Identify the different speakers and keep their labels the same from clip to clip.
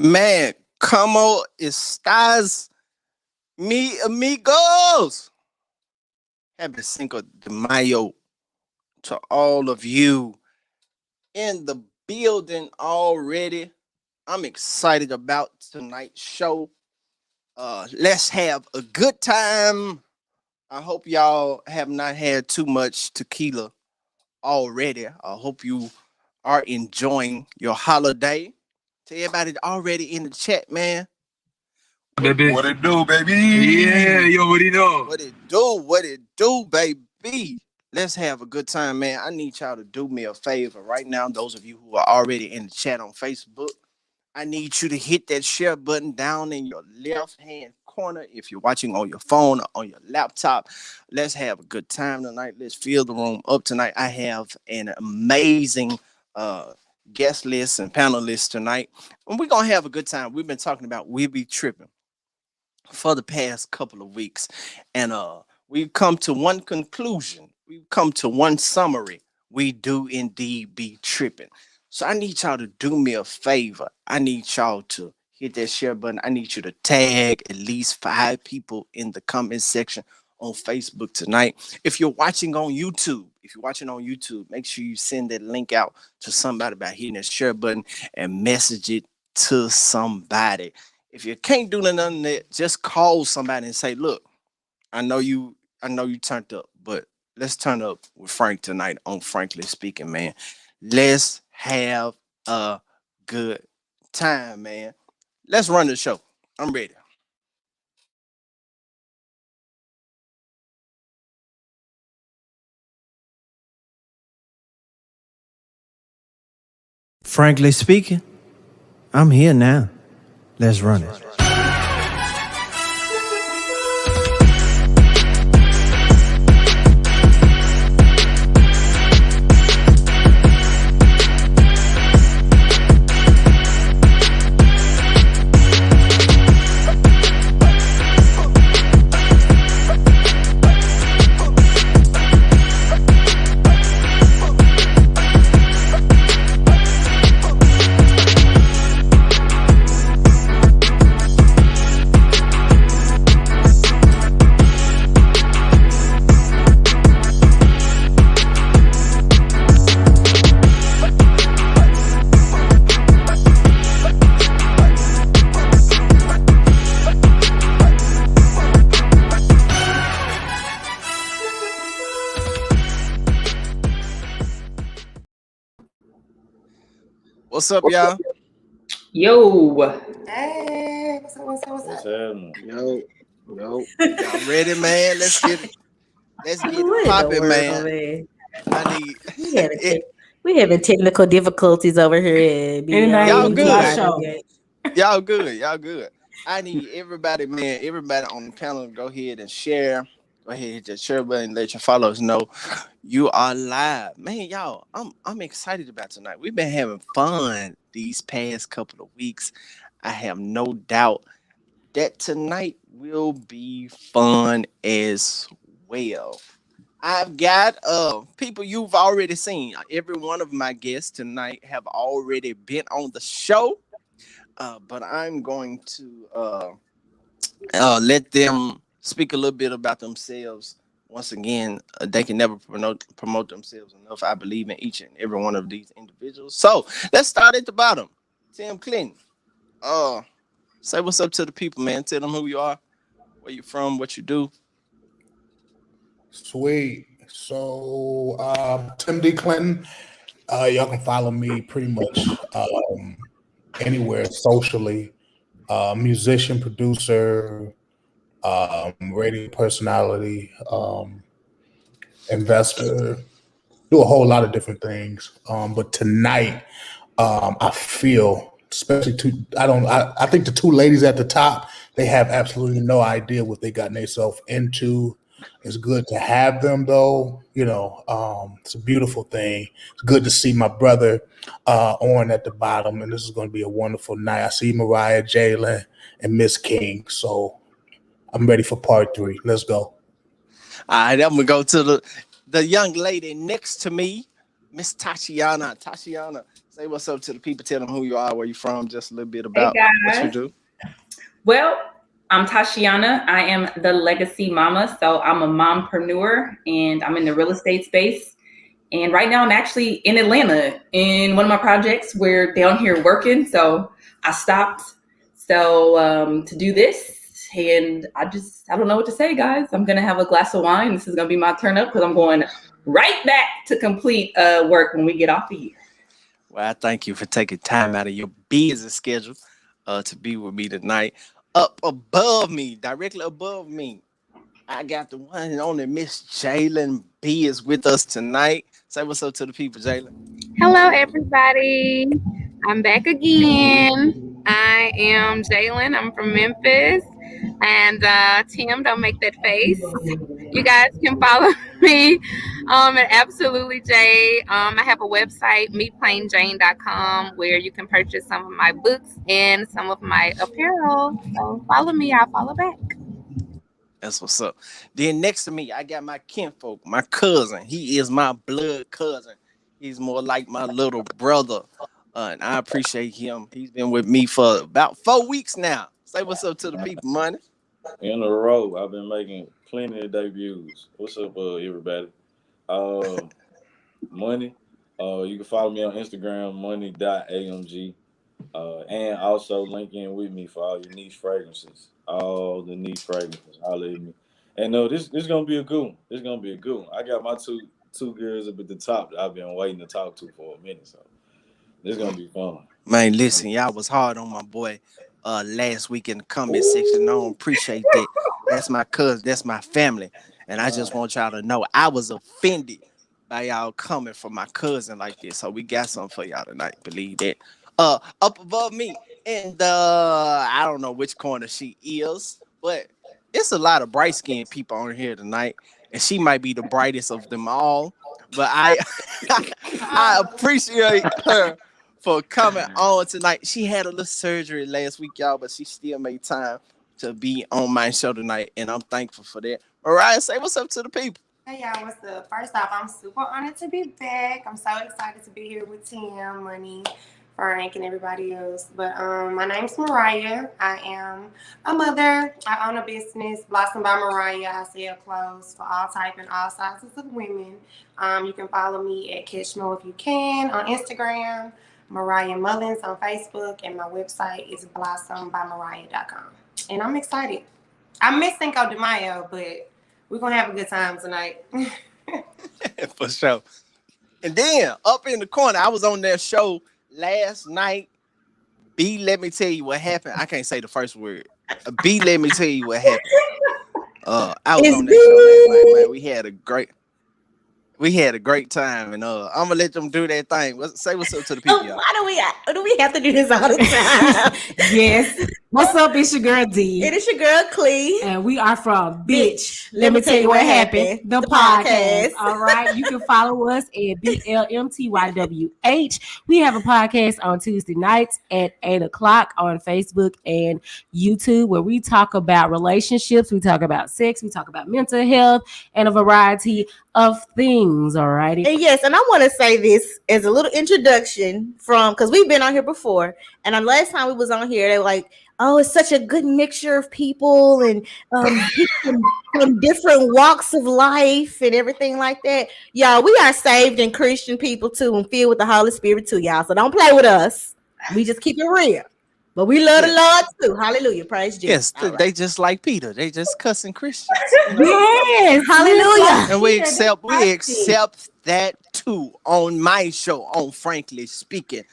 Speaker 1: Man, como estás, mi amigos? Happy Cinco de Mayo to all of you in the building already. I'm excited about tonight's show. Let's have a good time. I hope y'all have not had too much tequila already. I hope you are enjoying your holiday. To everybody already in the chat, man.
Speaker 2: Baby.
Speaker 3: What it do, baby?
Speaker 2: Yeah, you already know.
Speaker 1: What it do? What it do, baby? Let's have a good time, man. I need y'all to do me a favor right now. Those of you who are already in the chat on Facebook, I need you to hit that share button down in your left hand corner. If you're watching on your phone or on your laptop, let's have a good time tonight. Let's fill the room up tonight. I have an amazing uh, guest list and panel list tonight. And we're going to have a good time. We've been talking about We Be Tripping for the past couple of weeks. And we've come to one conclusion. We've come to one summary. We do indeed be tripping. So I need y'all to do me a favor. I need y'all to hit that share button. I need you to tag at least 5 people in the comment section on Facebook tonight. If you're watching on YouTube, make sure you send that link out to somebody by hitting that share button and message it to somebody. If you can't do none of that, just call somebody and say, "Look, I know you turned up, but let's turn up with Frank tonight on Frankly Speaking, man. Let's have a good time, man. Let's run the show. I'm ready."
Speaker 4: Frankly Speaking, I'm here now. Let's run it.
Speaker 1: What's up, y'all?
Speaker 5: Yo.
Speaker 6: Hey, what's up?
Speaker 1: Yo. Y'all ready, man? Let's get it
Speaker 6: What
Speaker 1: popping,
Speaker 6: in the
Speaker 1: man.
Speaker 6: world, man?
Speaker 1: I need
Speaker 6: We having technical difficulties over here.
Speaker 1: Y'all good.
Speaker 5: Show.
Speaker 1: Y'all good. I need everybody, man, everybody on the panel to go ahead and share. Go ahead, hit that share button and let your followers know you are live. Man, y'all, I'm excited about tonight. We've been having fun these past couple of weeks. I have no doubt that tonight will be fun as well. I've got people you've already seen. Every one of my guests tonight have already been on the show. But I'm going to let them speak a little bit about themselves. Once again, they can never promote themselves enough. I believe in each and every one of these individuals. So let's start at the bottom. Tim Clinton. Say what's up to the people, man. Tell them who you are, where you from, what you do.
Speaker 3: Sweet. So, Tim D. Clinton, y'all can follow me pretty much anywhere socially. Musician, producer, radio personality, investor, do a whole lot of different things. But tonight, I feel, especially I think the 2 ladies at the top, they have absolutely no idea what they got themselves into. It's good to have them, though. It's a beautiful thing. It's good to see my brother on at the bottom, and this is going to be a wonderful night. I see Mariah, Jalen, and Miss King, so I'm ready for part 3. Let's go.
Speaker 1: All right, I'm gonna go to the young lady next to me, Miss Tatiana. Tatiana, Say what's up to the people. Tell them who you are, where you from, just a little bit about what you do.
Speaker 5: Well, I'm Tashiana. I am the legacy mama. So I'm a mompreneur and I'm in the real estate space. And right now I'm actually in Atlanta in one of my projects. We're down here working. So I stopped to do this. And I don't know what to say, guys. I'm going to have a glass of wine. This is going to be my turn up because I'm going right back to complete work when we get off the year.
Speaker 1: Well, I thank you for taking time out of your busy schedule to be with me tonight. Up above me, directly above me, I got the one and only Miss Jalen B is with us tonight. Say what's up to the people, Jalen.
Speaker 7: Hello, everybody. I'm back again. I am Jalen. I'm from Memphis. And Tim, don't make that face. You guys can follow me at Absolutely J. I have a website, meplainjane.com, where you can purchase some of my books and some of my apparel. So follow me, I'll follow back.
Speaker 1: That's what's up. Then next to me, I got my kinfolk, my cousin. He is my blood cousin. He's more like my little brother. And I appreciate him. He's been with me for about 4 weeks now. Say what's up to the people, Money.
Speaker 8: In a row, I've been making plenty of debuts. What's up, everybody? Money. You can follow me on Instagram, money.amg. And also link in with me for all your niche fragrances. All the niche fragrances. Holla at me. And this is gonna be a good one. This is gonna be a good one. I got my two girls up at the top that I've been waiting to talk to for a minute. So this is gonna be fun.
Speaker 1: Man, listen, y'all was hard on my boy last week in the comment section. I don't appreciate that. That's my cousin, that's my family. And I just want y'all to know I was offended by y'all coming for my cousin like this. So we got something for y'all tonight. Believe that. Up above me in the I don't know which corner she is, but it's a lot of bright skinned people on here tonight, and she might be the brightest of them all. But I appreciate her for coming on tonight. She had a little surgery last week, y'all, but she still made time to be on my show tonight, and I'm thankful for that. Mariah, say what's up to the people.
Speaker 9: Hey y'all, what's up? First off, I'm super honored to be back. I'm so excited to be here with Tim, Money, Frank, and everybody else. But my name's Mariah. I am a mother. I own a business, Blossom by Mariah. I sell clothes for all type and all sizes of women. You can follow me at Catch Mo If You Can on Instagram, Mariah Mullins on Facebook, and my website is blossombymariah.com. And I'm excited. I miss Cinco de Mayo, but we're going to have a good time tonight.
Speaker 1: For sure. And then up in the corner, I was on their show last night. B, let me tell you what happened. I can't say the first word. B, let me tell you what happened. I was on that show last night, man. We had a great time, and I'm gonna let them do that thing. Say what's up to the people. Y'all.
Speaker 6: Why do we have to do this all the time?
Speaker 10: Yes. What's up? It's your girl D.
Speaker 6: It is your girl Clee.
Speaker 10: And we are from Bitch. Let me tell you what happened. The podcast. All right. You can follow us at BLMTYWH. We have a podcast on Tuesday nights at 8:00 on Facebook and YouTube, where we talk about relationships, we talk about sex, we talk about mental health, and a variety of things. All righty.
Speaker 6: And yes, and I want to say this as a little introduction because we've been on here before, and the last time we was on here, they were like, oh, it's such a good mixture of people and people from different walks of life and everything like that. Y'all, we are saved and Christian people too, and filled with the Holy Spirit too, y'all. So don't play with us. We just keep it real. But we love the Lord too. Hallelujah. Praise Jesus.
Speaker 1: Yes, they just like Peter. They just cussing Christians.
Speaker 6: Yes. Hallelujah.
Speaker 1: And we accept that too on my show, on Frankly Speaking.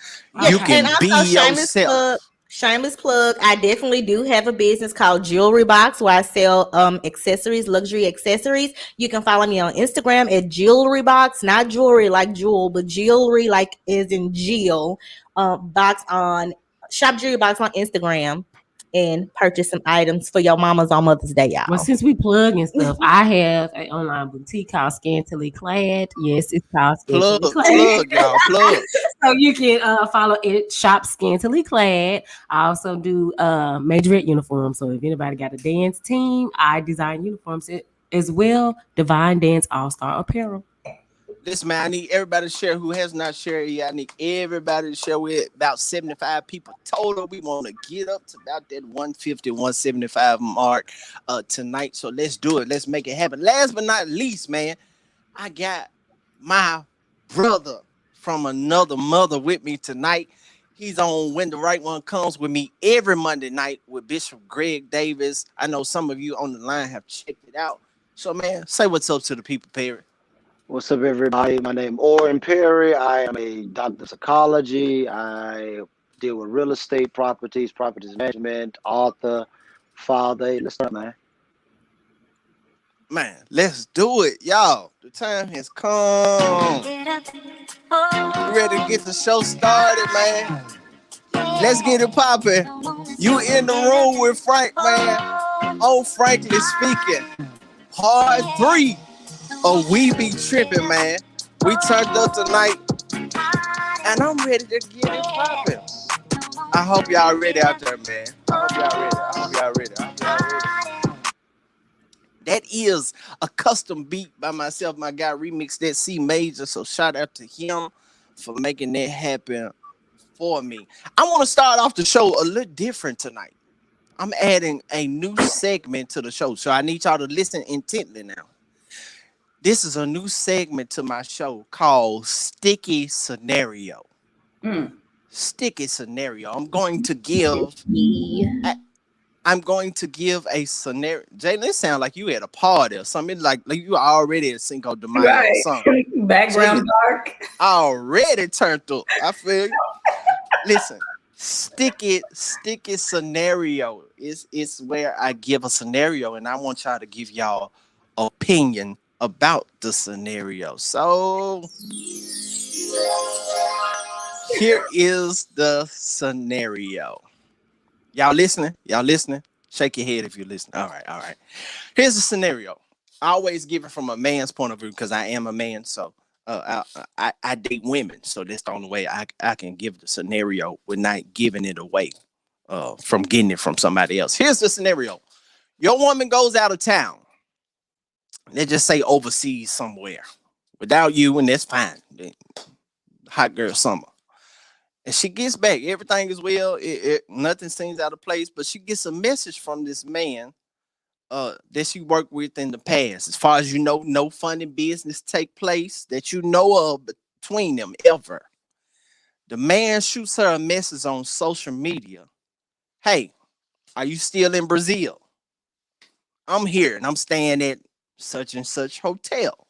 Speaker 6: Yeah,
Speaker 1: you can be yourself.
Speaker 6: Shameless plug. I definitely do have a business called Jewelry Box where I sell accessories, luxury accessories. You can follow me on Instagram at Jewelry Box, not jewelry like jewel, but jewelry like is in Jill. Box on Shop Jewelry Box on Instagram and purchase some items for your mamas on Mother's Day, y'all.
Speaker 10: Well, since we plug and stuff, I have an online boutique called Scantily Clad. Yes, it's called Scantily Clad.
Speaker 1: Plug, y'all, plug.
Speaker 10: So you can follow it, Shop Scantily Clad. I also do majorette uniforms. So if anybody got a dance team, I design uniforms as well. Divine Dance All-Star Apparel.
Speaker 1: Listen, man, I need everybody to share who has not shared yet. I need everybody to share with about 75 people total. We want to get up to about that 150, 175 mark tonight. So let's do it. Let's make it happen. Last but not least, man, I got my brother from another mother with me tonight. He's on When the Right One Comes with me every Monday night with Bishop Greg Davis. I know some of you on the line have checked it out. So, man, say what's up to the people, Perry.
Speaker 11: What's up, everybody? My name is Oren Perry. I am a doctor of psychology. I deal with real estate, properties management, author, father. Let's start, man.
Speaker 1: Man, let's do it, y'all. The time has come. Ready to get the show started, man. Let's get it popping. You in the room with Frank, man. Oh, frankly speaking, part 3 of We Be Tripping, man. We turned up tonight, and I'm ready to get it popping. I hope y'all ready out there, man. I hope y'all ready. That is a custom beat by myself. My guy remixed that C major, so shout out to him for making that happen for me. I want to start off the show a little different tonight. I'm adding a new segment to the show, so I need y'all to listen intently now. This is a new segment to my show called Sticky Scenario. Sticky Scenario. I'm going to give a scenario. Jalen, it sounds like you at a party or something. Like you are already at Cinco de Mayo or something.
Speaker 5: Background dark.
Speaker 1: Already turned up. I feel you. Listen, sticky scenario is where I give a scenario and I want y'all to give y'all opinion about the scenario. So here is the scenario. Y'all listening? Shake your head if you're listening. All right. Here's the scenario. I always give it from a man's point of view because I am a man. So I date women. So that's the only way I can give the scenario without giving it away from getting it from somebody else. Here's the scenario. Your woman goes out of town. Let's just say overseas somewhere without you, and that's fine. Hot girl summer. And she gets back. Everything is well. Nothing seems out of place. But she gets a message from this man that she worked with in the past. As far as you know, no funny business take place that you know of between them ever. The man shoots her a message on social media. Hey, are you still in Brazil? I'm here and I'm staying at such and such hotel.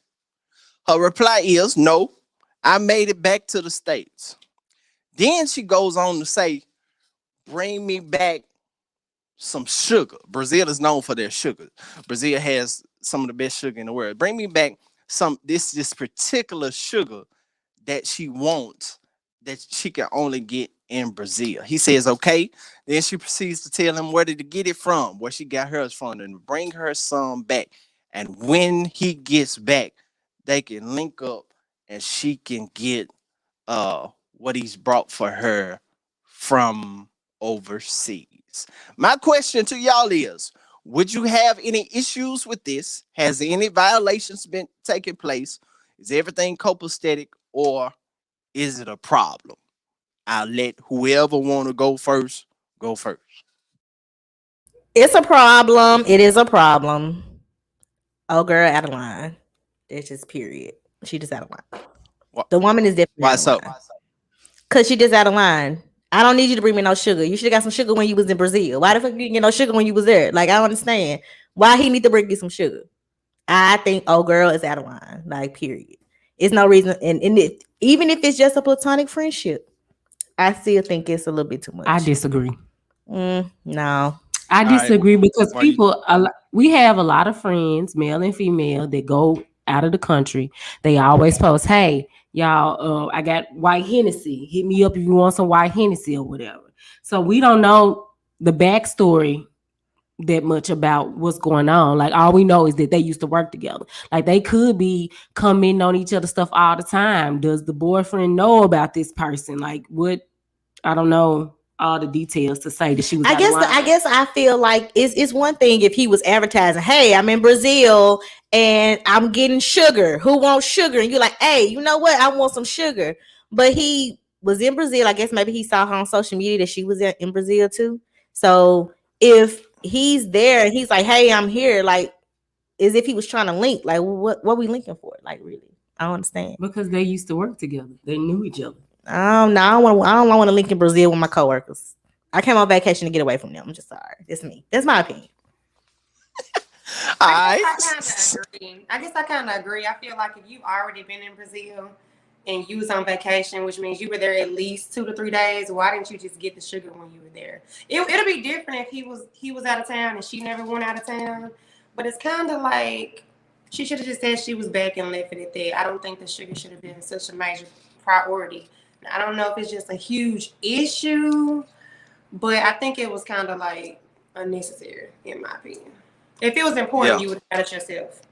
Speaker 1: Her reply is, no, I made it back to the States. Then she goes on to say, bring me back some sugar. Brazil is known for their sugar. Brazil has some of the best sugar in the world. Bring me back this particular sugar that she wants that she can only get in Brazil. He says, okay. Then she proceeds to tell him where to get it from, where she got hers from, and bring her some back. And when he gets back, they can link up and she can get what he's brought for her from overseas. My question to y'all is, would you have any issues with this? Has any violations been taking place? Is everything copacetic or is it a problem? I'll let whoever want to go first, go first.
Speaker 6: It's a problem. It is a problem. Oh, girl, out of line. That's just period. She just out of line. The woman is definitely
Speaker 1: Why so?
Speaker 6: Because she just out of line. I don't need you to bring me no sugar. You should have got some sugar when you was in Brazil. Why the fuck you didn't get no sugar when you was there? Like, I don't understand. Why he need to bring you some sugar? I think, oh, girl, is out of line. Like, period. It's no reason. And even if it's just a platonic friendship, I still think it's a little bit too much.
Speaker 10: I disagree.
Speaker 6: No.
Speaker 10: I disagree because we have a lot of friends, male and female, that go out of the country. They always post, hey, y'all, I got white Hennessy. Hit me up if you want some white Hennessy or whatever. So we don't know the backstory that much about what's going on. Like, all we know is that they used to work together. Like, they could be commenting on each other's stuff all the time. Does the boyfriend know about this person? Like, what? I don't know all the details to say that she was.
Speaker 6: I guess I feel like it's one thing if he was advertising, hey, I'm in Brazil and I'm getting sugar. Who wants sugar? And you're like, hey, you know what? I want some sugar. But he was in Brazil. I guess maybe he saw her on social media that she was in Brazil too. So if he's there and he's like, hey, I'm here, like, as if he was trying to link. Like, what we linking for? Like, really? I don't understand.
Speaker 10: Because they used to work together. They knew each other.
Speaker 6: I don't want to link in Brazil with my coworkers. I came on vacation to get away from them. I'm just sorry. It's me. That's my opinion.
Speaker 9: I guess I kind of agree. I feel like if you've already been in Brazil and you was on vacation, which means you were there at least 2 to 3 days, why didn't you just get the sugar when you were there? It'll be different if he was out of town and she never went out of town. But it's kind of like she should have just said she was back and left it at that. I don't think the sugar should have been such a major priority. I don't know if it's just a huge issue, but I think it was kind of like unnecessary, in my opinion. If it was important, you would have done it yourself.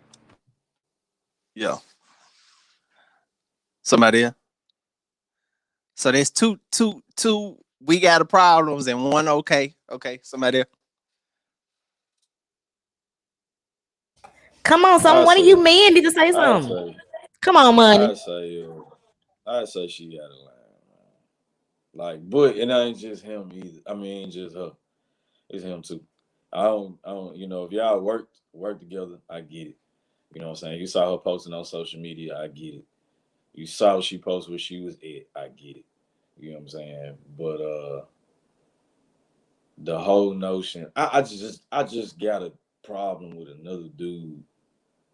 Speaker 1: Yeah. Somebody else? So there's two. We got a problems and one okay. Okay, somebody else.
Speaker 6: Come on, one of you men need to say something. Come on, Money.
Speaker 8: I'd say she got a line. Like, but it ain't just him either. I mean, ain't just her. It's him too. I don't, you know, if y'all work together, I get it. You know what I'm saying? You saw her posting on social media, I get it. You saw she posted where she was at, I get it. You know what I'm saying? But the whole notion, I just got a problem with another dude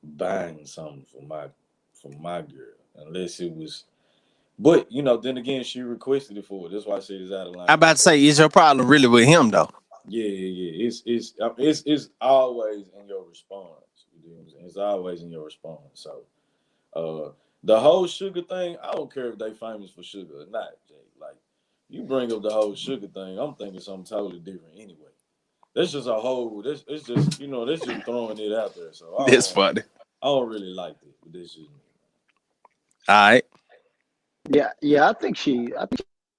Speaker 8: buying something for my girl, unless it was. But you know, then again, she requested it for it. That's why I said it's out of line.
Speaker 1: I'm about to say, is your problem really with him though?
Speaker 8: Yeah. It's always in your response. You know what I'm saying? It's always in your response. So, the whole sugar thing, I don't care if they famous for sugar or not, Jay. Like, you bring up the whole sugar thing, I'm thinking something totally different anyway. That's just a whole. It's just that's just throwing it out there. So
Speaker 1: That's funny.
Speaker 8: I don't really like it, but this is.
Speaker 1: All right.
Speaker 11: Yeah. I think she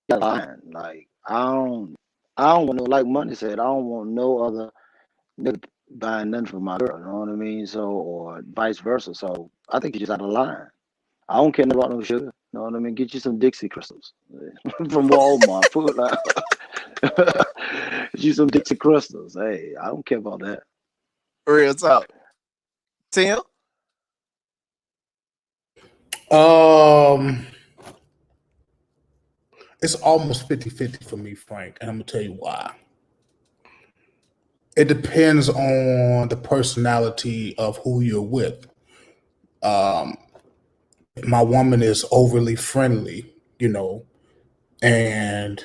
Speaker 11: got lying. Like, I don't want no, like Money said, I don't want no other nigga buying nothing for my girl. You know what I mean? So, or vice versa. So I think she's just out of line. I don't care about no sugar. You know what I mean? Get you some Dixie crystals from Walmart. Food line. Get you some Dixie crystals. Hey, I don't care about that.
Speaker 1: Real talk. Tim?
Speaker 3: It's almost 50-50 for me, Frank, and I'm gonna tell you why. It depends on the personality of who you're with. My woman is overly friendly, and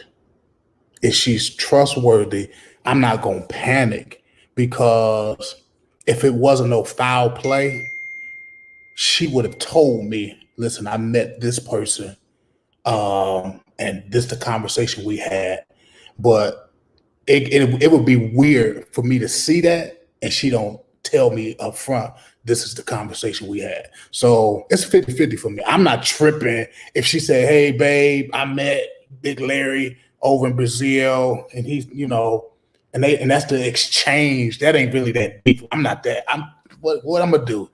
Speaker 3: if she's trustworthy, I'm not gonna panic, because if it wasn't no foul play, she would have told me, listen, I met this person, and this is the conversation we had. But it would be weird for me to see that and she don't tell me up front, this is the conversation we had. So it's 50-50 for me. I'm not tripping if she said, hey, babe, I met Big Larry over in Brazil, and he's, and that's the exchange. That ain't really that deep. I'm not that. What I'm gonna do?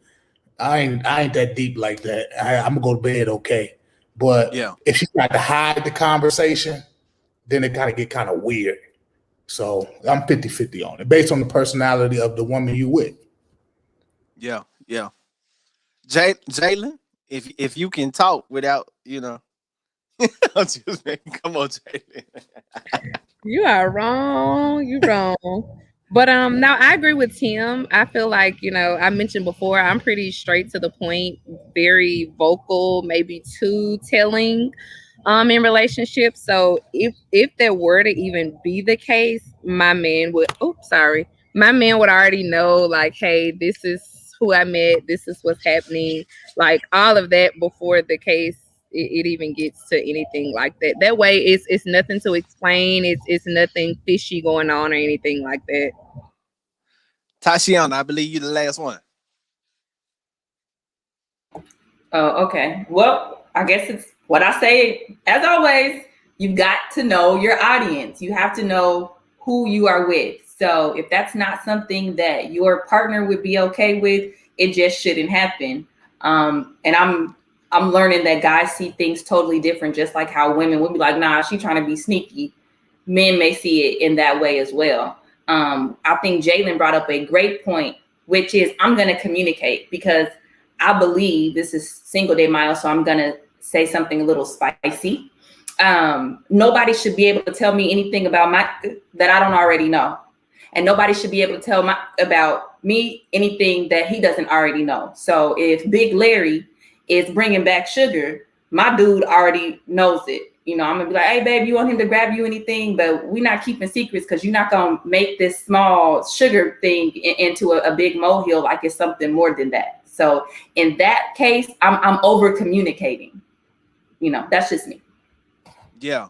Speaker 3: I ain't that deep like that. I'm gonna go to bed, okay. But if she tried to hide the conversation, then it gotta get kind of weird. So I'm 50-50 on it, based on the personality of the woman you with.
Speaker 1: Yeah. Jalen, if you can talk without, I'm just come on, Jalen.
Speaker 7: You are wrong. You wrong. But now I agree with Tim. I feel like, I mentioned before, I'm pretty straight to the point, very vocal, maybe too telling in relationships. So if there were to even be the case, my man would already know, like, hey, this is who I met, this is what's happening, like all of that before the case it even gets to anything like that. That way it's nothing to explain, it's nothing fishy going on or anything like that.
Speaker 1: Tashiana, I believe you're the last one.
Speaker 5: Oh, okay. Well, I guess it's what I say. As always, you've got to know your audience. You have to know who you are with. So if that's not something that your partner would be okay with, it just shouldn't happen. And I'm learning that guys see things totally different, just like how women would be like, nah, she trying to be sneaky. Men may see it in that way as well. I think Jalen brought up a great point, which is I'm going to communicate, because I believe this is Single Day Mile, so I'm going to say something a little spicy. Nobody should be able to tell me anything about that I don't already know. And nobody should be able to tell about me anything that he doesn't already know. So if Big Larry is bringing back sugar, my dude already knows it. You know, I'm gonna be like, hey, babe, you want him to grab you anything? But we're not keeping secrets, because you're not gonna make this small sugar thing into a big molehill like it's something more than that. So in that case, I'm over communicating. You know, that's just me.
Speaker 1: Yeah.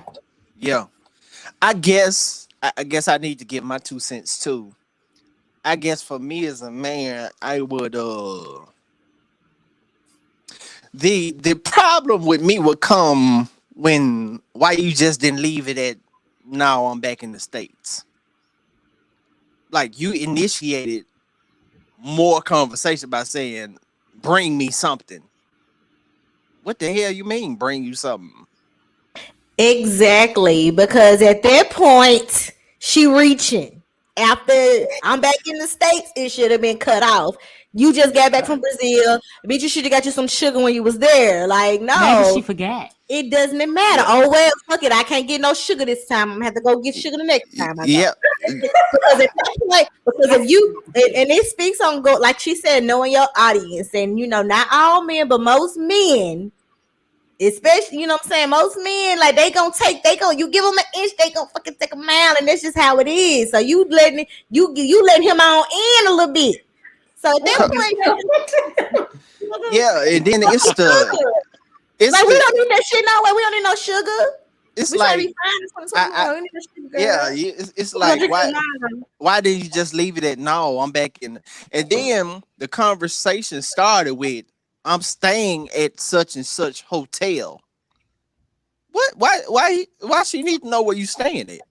Speaker 1: I guess I need to give my 2 cents too. I guess for me as a man, I would the problem with me would come when why you just didn't leave it at now I'm back in the States. Like, you initiated more conversation by saying, bring me something. What the hell you mean bring you something?
Speaker 6: Exactly, because at that point she reaching. After I'm back in the States, it should have been cut off. You just got back from Brazil. Bitch, you should have got you some sugar when you was there. Like, no.
Speaker 10: Maybe she forgot.
Speaker 6: It doesn't matter. Yeah. Oh, well, fuck it. I can't get no sugar this time. I'm going to have to go get sugar the next time.
Speaker 1: Yeah.
Speaker 6: Because if you, and it speaks on, go like she said, knowing your audience. And, you know, not all men, but most men, especially, you know what I'm saying, most men, like, you give them an inch, they gonna fucking take a mile, and that's just how it is. So you letting him on in a little bit. So at that point,
Speaker 1: yeah, and then it's like,
Speaker 6: we don't need that shit no way. We don't need no sugar.
Speaker 1: It's
Speaker 6: we
Speaker 1: like,
Speaker 6: it's
Speaker 1: like, why didn't you just leave it at no? I'm back in, and then the conversation started with, I'm staying at such and such hotel. What? Why she need to know where you staying at?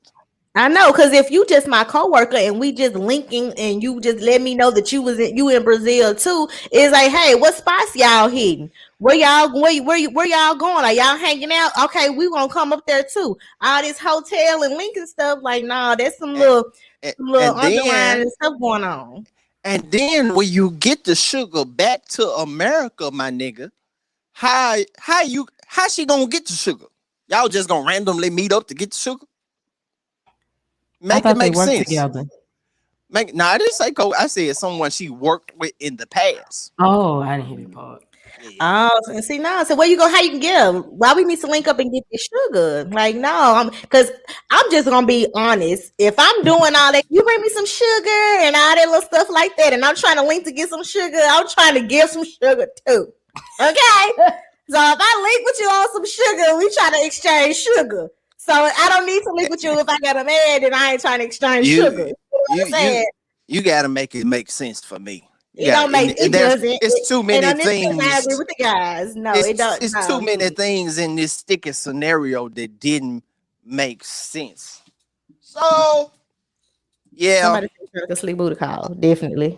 Speaker 6: I know, because if you just my coworker and we just linking and you just let me know that you in Brazil too, it's like, hey, what spots y'all hitting? Where y'all going? Are y'all hanging out? Okay, we gonna come up there too. All this hotel and linking stuff, like, nah, there's some little underlying stuff going on.
Speaker 1: And then when you get the sugar back to America, my nigga, how she gonna get the sugar? Y'all just gonna randomly meet up to get the sugar? Make it make sense. Together. I didn't say co. I said someone she worked with in the past.
Speaker 10: Oh, I didn't hear that part.
Speaker 6: Yeah. Oh, see, no. So where you go? How you can get them? Why we need to link up and get this sugar? Like, no, because I'm just gonna be honest. If I'm doing all that, you bring me some sugar and all that little stuff like that, and I'm trying to link to get some sugar. I'm trying to give some sugar too. Okay. So if I link with you on some sugar, we try to exchange sugar. So I don't need to link with you if I got a man and I ain't trying to exchange sugar.
Speaker 1: You gotta make it make sense for me.
Speaker 6: It don't make it doesn't.
Speaker 1: It's too many things.
Speaker 6: I agree with the guys. No, it don't.
Speaker 1: It's too many things in this sticky scenario that didn't make sense. So yeah.
Speaker 6: Somebody said a sleep booty call, definitely.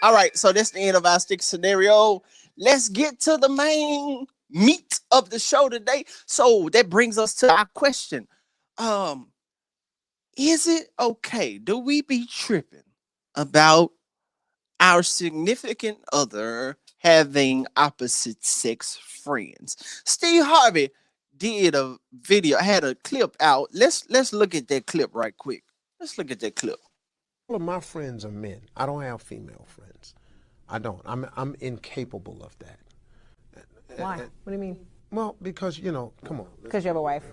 Speaker 1: All right, so that's the end of our sticky scenario. Let's get to the main meat of the show today. So that brings us to our question. Is it okay? Do we be tripping about our significant other having opposite sex friends? Steve Harvey did a video, had a clip out. Let's look at that clip right quick. Let's look at that clip.
Speaker 12: All of my friends are men. I don't have female friends. I don't. I'm incapable of that.
Speaker 13: Why? What do you mean?
Speaker 12: Well, because, you know, come on.
Speaker 13: Because you have a wife.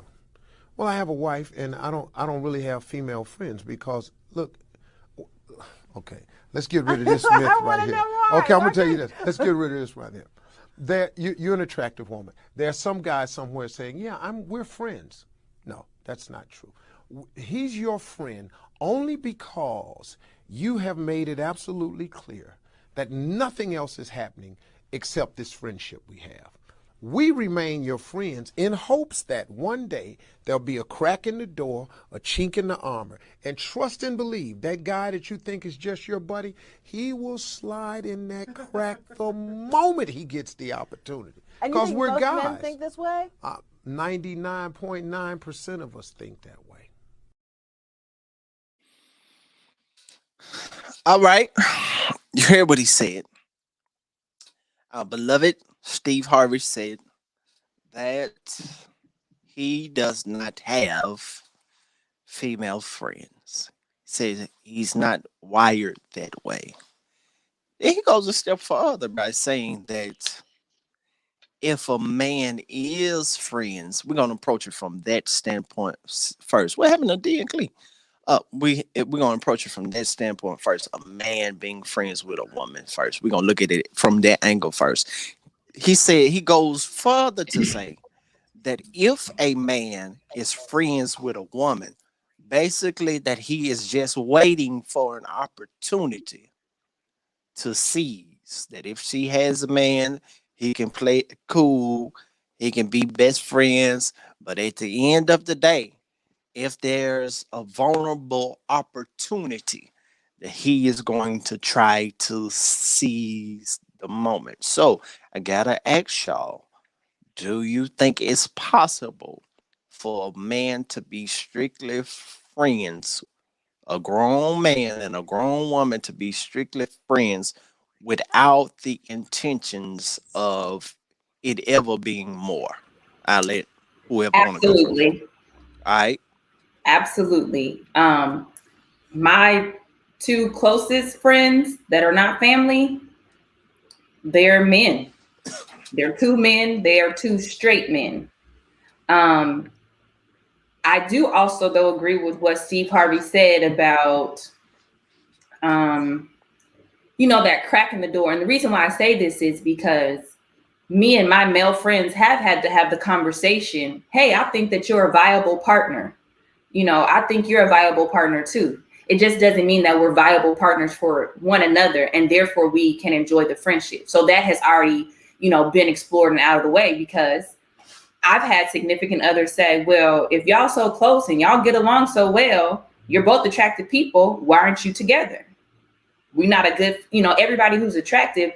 Speaker 12: Well, I have a wife, and I don't really have female friends because, look, okay, let's get rid of this myth right here. Okay, I'm gonna tell you this. Let's get rid of this right here. You're an attractive woman. There's some guy somewhere saying, yeah, we're friends. No, that's not true. He's your friend only because you have made it absolutely clear that nothing else is happening except this friendship we have. We remain your friends in hopes that one day there'll be a crack in the door, a chink in the armor. And trust and believe that guy that you think is just your buddy, he will slide in that crack the moment he gets the opportunity. Because we're
Speaker 13: most
Speaker 12: guys.
Speaker 13: men think this way?
Speaker 12: 99.9% of us think that way.
Speaker 1: All right. You heard what he said. Our beloved Steve Harvey said that he does not have female friends. He says he's not wired that way. Then he goes a step further by saying that if a man is friends, we're gonna approach it from that standpoint first. What happened to D and Clee? We're gonna approach it from that standpoint first. A man being friends with a woman first. We're gonna look at it from that angle first. He said he goes further to say that if a man is friends with a woman, basically that he is just waiting for an opportunity to seize. That if she has a man, he can play it cool, he can be best friends, but at the end of the day, if there's a vulnerable opportunity, that he is going to try to seize the moment. So I gotta ask y'all, do you think it's possible for a man to be strictly friends, a grown man and a grown woman to be strictly friends without the intentions of it ever being more? I'll let whoever want to go first.
Speaker 5: Absolutely.
Speaker 1: All right.
Speaker 5: Absolutely. My two closest friends that are not family, they're men. They're two men. They are two straight men. I do also, though, agree with what Steve Harvey said about, that crack in the door. And the reason why I say this is because me and my male friends have had to have the conversation. Hey, I think that you're a viable partner. I think you're a viable partner too. It just doesn't mean that we're viable partners for one another and therefore we can enjoy the friendship. So that has already, been explored and out of the way, because I've had significant others say, well, if y'all so close and y'all get along so well, you're both attractive people, why aren't you together? We're not a good, everybody who's attractive,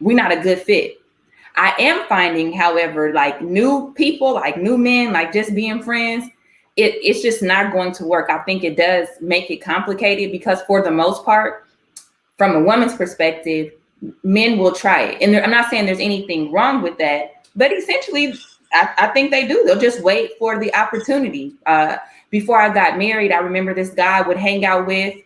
Speaker 5: we're not a good fit. I am finding, however, like new people, like new men, like just being friends, it's just not going to work. I think it does make it complicated because for the most part, from a woman's perspective, men will try it. And I'm not saying there's anything wrong with that, but essentially, I think they do. They'll just wait for the opportunity. Before I got married, I remember this guy I would hang out with,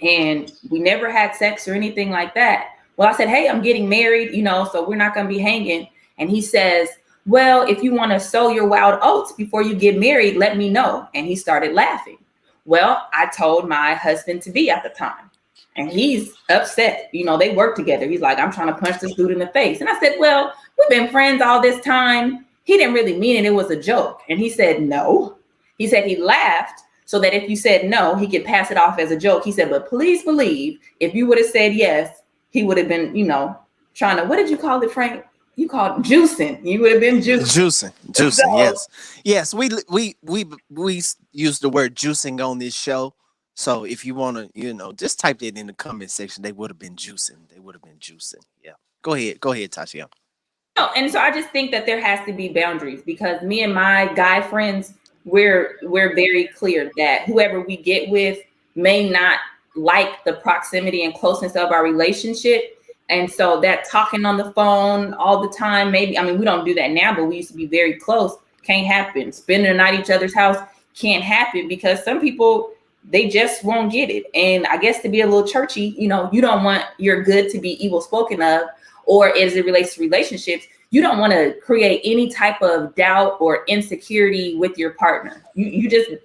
Speaker 5: and we never had sex or anything like that. Well, I said, hey, I'm getting married, so we're not going to be hanging. And he says, well, if you want to sow your wild oats before you get married, let me know. And he started laughing. Well, I told my husband-to-be at the time, and he's upset. They work together. He's like, I'm trying to punch this dude in the face. And I said, well, we've been friends all this time. He didn't really mean it. It was a joke. And he said, no. He said he laughed so that if you said no, he could pass it off as a joke. He said, but please believe if you would have said yes, he would have been, trying to, what did you call it, Frank? You called juicing. You would have been juicing.
Speaker 1: Juicing.
Speaker 5: So,
Speaker 1: Yes. We use the word juicing on this show. So if you want to, just type that in the comment section. They would have been juicing. Yeah. Go ahead, Tasha.
Speaker 5: No, and so I just think that there has to be boundaries, because me and my guy friends, we're very clear that whoever we get with may not like the proximity and closeness of our relationship. And so that talking on the phone all the time, we don't do that now, but we used to be very close. Can't happen. Spending the night at each other's house can't happen, because some people, they just won't get it. And I guess to be a little churchy, you don't want your good to be evil spoken of, or as it relates to relationships, you don't want to create any type of doubt or insecurity with your partner. You just, it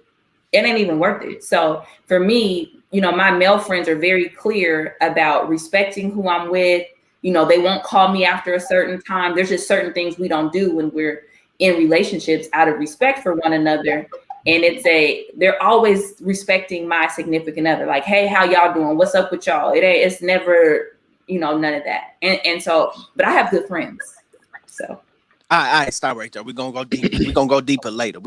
Speaker 5: ain't even worth it. So for me, my male friends are very clear about respecting who I'm with. They won't call me after a certain time. There's just certain things we don't do when we're in relationships out of respect for one another. And they're always respecting my significant other. Like, hey, how y'all doing? What's up with y'all? It's never, none of that. And so, but I have good friends. So.
Speaker 1: All right, stop right there. We're gonna go deep. We're gonna go deeper later.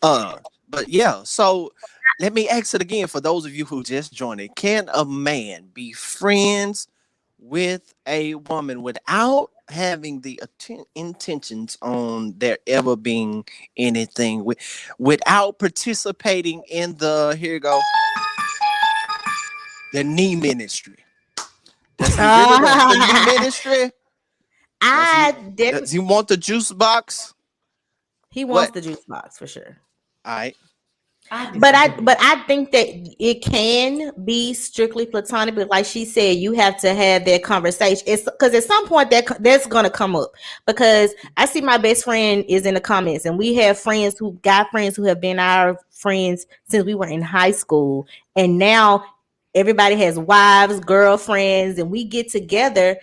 Speaker 1: But yeah, so let me ask it again for those of you who just joined it. Can a man be friends with a woman without having the intentions on there ever being anything without participating in the knee ministry? Does he really want the knee ministry? Does he want the juice box?
Speaker 6: He wants the juice box for sure.
Speaker 1: All right.
Speaker 6: But I think that it can be strictly platonic, but like she said, you have to have that conversation. It's because at some point that's gonna come up. Because I see my best friend is in the comments, and we have friends who have been our friends since we were in high school, and now everybody has wives, girlfriends, and we get together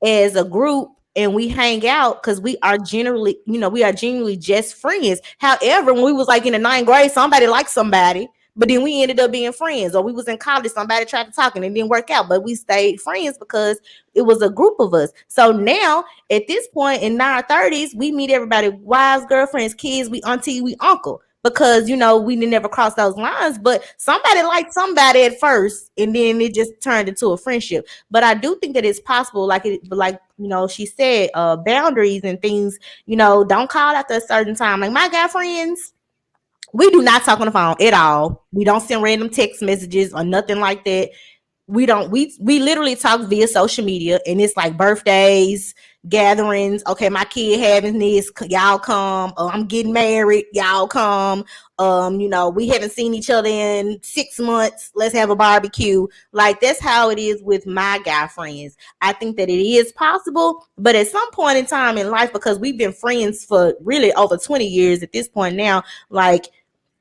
Speaker 6: as a group and we hang out because we are genuinely just friends. However, when we was like in the 9th grade, somebody liked somebody, but then we ended up being friends. Or we was in college, somebody tried to talk and it didn't work out, but we stayed friends because it was a group of us. So now at this point in our 30s, we meet everybody, wives, girlfriends, kids, we auntie, we uncle. Because we didn't never cross those lines, but somebody liked somebody at first, and then it just turned into a friendship. But I do think that it's possible, she said, boundaries and things. Don't call after a certain time. Like my guy friends, we do not talk on the phone at all. We don't send random text messages or nothing like that. We don't. We literally talk via social media, and it's like birthdays, gatherings. Okay, my kid having this, y'all come. I'm getting married, y'all come. We haven't seen each other in 6 months. Let's have a barbecue. Like that's how it is with my guy friends. I think that it is possible, but at some point in time in life, because we've been friends for really over 20 years at this point now, like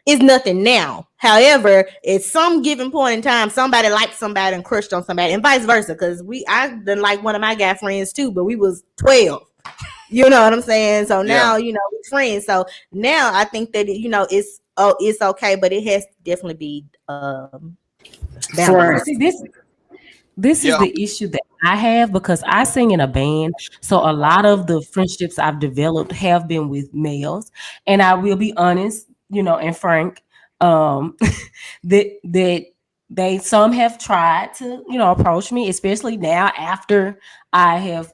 Speaker 6: it's nothing now. However, at some given point in time, somebody liked somebody and crushed on somebody, and vice versa. Because I done like one of my guy friends too, but we was 12. You know what I'm saying? So now, we're friends. So now I think that it's okay, but it has to definitely be balanced.
Speaker 10: See, this is the issue that I have because I sing in a band. So a lot of the friendships I've developed have been with males, and I will be honest, and frank, that some have tried to, approach me, especially now after I have,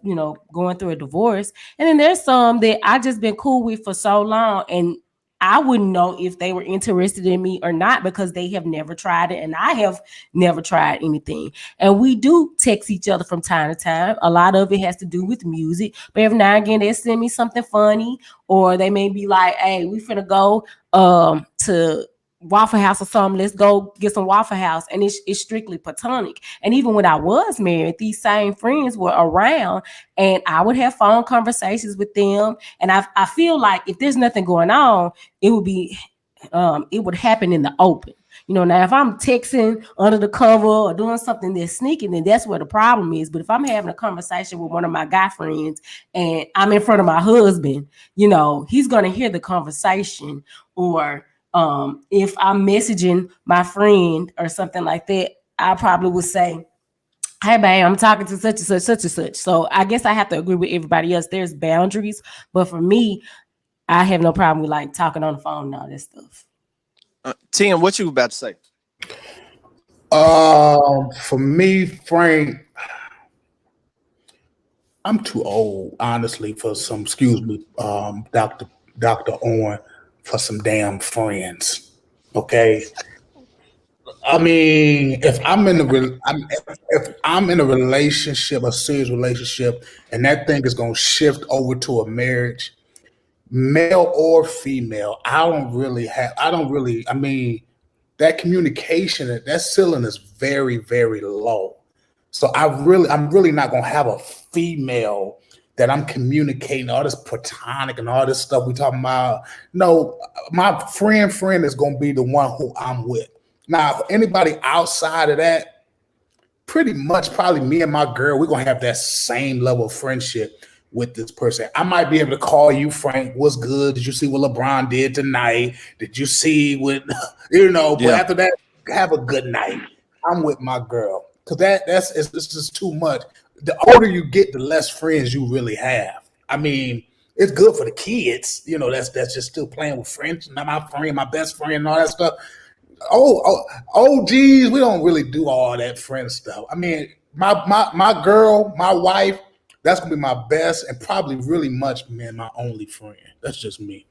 Speaker 10: going through a divorce. And then there's some that I just been cool with for so long, and I wouldn't know if they were interested in me or not because they have never tried it and I have never tried anything. And we do text each other from time to time. A lot of it has to do with music, but every now and again they send me something funny, or they may be like, hey, we finna go to Waffle House or something. Let's go get some Waffle House. And it's strictly platonic. And even when I was married, these same friends were around and I would have phone conversations with them. And I feel like if there's nothing going on, it would happen in the open. Now if I'm texting under the cover or doing something that's sneaky, then that's where the problem is. But if I'm having a conversation with one of my guy friends and I'm in front of my husband, he's going to hear the conversation. Or if I'm messaging my friend or something like that, I probably would say, hey, babe, I'm talking to such and such, such and such. So I guess I have to agree with everybody else. There's boundaries. But for me, I have no problem with like talking on the phone and all this stuff.
Speaker 1: Tim, what you about to say?
Speaker 3: For me, Frank, I'm too old, honestly, for some, Dr. Owen, for some damn friends. Okay. I mean, if I'm in a relationship, a serious relationship, and that thing is gonna shift over to a marriage, male or female, I mean, that communication, that ceiling is very, very low. So I'm really not gonna have a female that I'm communicating all this platonic and all this stuff we talking about. No, my friend is gonna be the one who I'm with. Now, anybody outside of that, pretty much probably me and my girl, we're gonna have that same level of friendship with this person. I might be able to call you, Frank, what's good? Did you see what LeBron did tonight? Did you see what, but after that, have a good night. I'm with my girl. Because it's just too much. The older you get, the less friends you really have. I mean, it's good for the kids. You know, that's just still playing with friends. Not my friend, my best friend, and all that stuff. Geez, we don't really do all that friend stuff. I mean, my girl, my wife, that's gonna be my best and probably really much, man, my only friend. That's just me.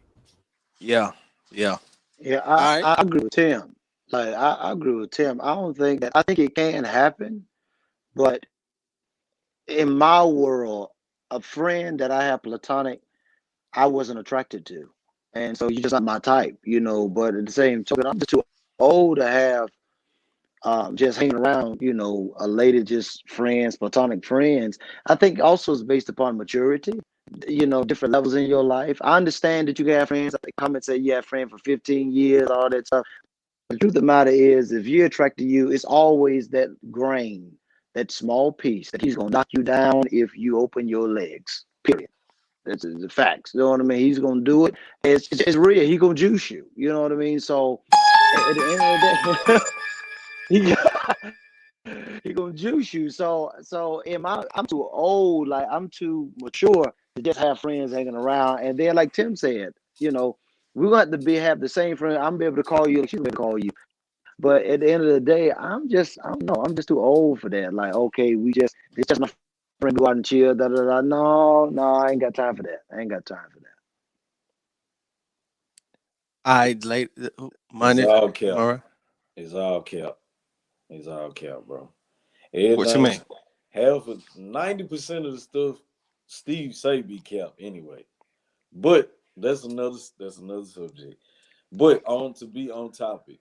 Speaker 1: Yeah, yeah.
Speaker 11: Yeah,
Speaker 1: All right.
Speaker 11: I agree with Tim. Like I agree with Tim. I don't think that I think it can happen, but in my world, a friend that I have platonic, I wasn't attracted to. And so you're just not my type, But at the same token, I'm just too old to have just hanging around, a lady, just friends, platonic friends. I think also it's based upon maturity, different levels in your life. I understand that you can have friends. Like comments say you have friends for 15 years, all that stuff. The truth of the matter is, if you're attracted to you, it's always that grain, that small piece that he's gonna knock you down if you open your legs. Period. That's the facts. You know what I mean? He's gonna do it. It's real. He gonna juice you. You know what I mean? So at the end of the day, he gonna juice you. So I'm too old. Like I'm too mature to just have friends hanging around. And then, like Tim said, we want to have the same friend. I'm be able to call you, she's able to call you. But at the end of the day, I don't know. I'm just too old for that. Like, okay, it's just my friend. Go out and chill. Da da da. No, I ain't got time for that. I ain't got time for that.
Speaker 1: I late
Speaker 8: It's
Speaker 1: money.
Speaker 8: all cap.
Speaker 1: All right.
Speaker 8: It's all cap. It's all cap, bro.
Speaker 1: What you
Speaker 8: Everything,
Speaker 1: mean?
Speaker 8: half of 90% of the stuff Steve say be cap anyway. But that's another subject. But to be on topic,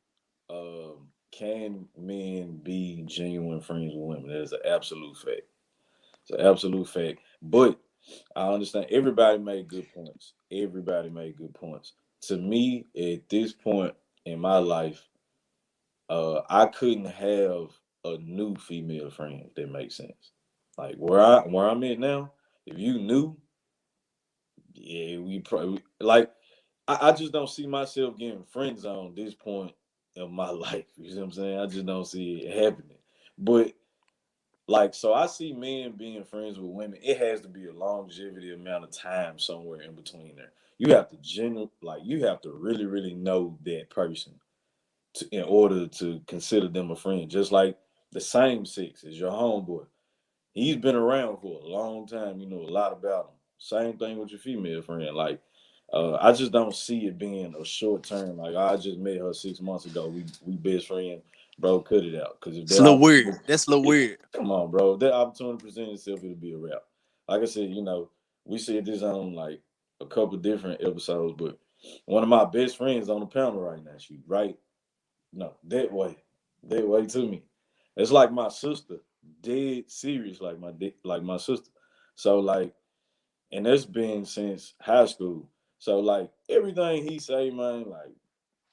Speaker 8: can men be genuine friends with women? That is an absolute fact. It's an absolute fact. But I understand everybody made good points. Everybody made good points. To me, at this point in my life, I couldn't have a new female friend if that makes sense. Like where I'm at now, if you knew, yeah, we probably like I just don't see myself getting friend zone this point of my life. You see what I'm saying? I just don't see it happening. But like, so I see men being friends with women. It has to be a longevity amount of time somewhere in between there. You have to you have to really, really know that person in order to consider them a friend. Just like the same sex as your homeboy. He's been around for a long time. You know a lot about him. Same thing with your female friend. Like, I just don't see it being a short term. Like, I just met her 6 months ago. We best friends, bro. Cut it out. Because if
Speaker 1: It's a
Speaker 8: that
Speaker 1: little weird.
Speaker 8: opportunity,
Speaker 1: That's a little weird.
Speaker 8: come on, bro. If that opportunity presents itself, it'll be a wrap. Like I said, we said this on like a couple different episodes, but one of my best friends on the panel right now. She right, no, that way to me. It's like my sister, dead serious, like my sister. So like, and that's been since high school. So like everything he say, man, like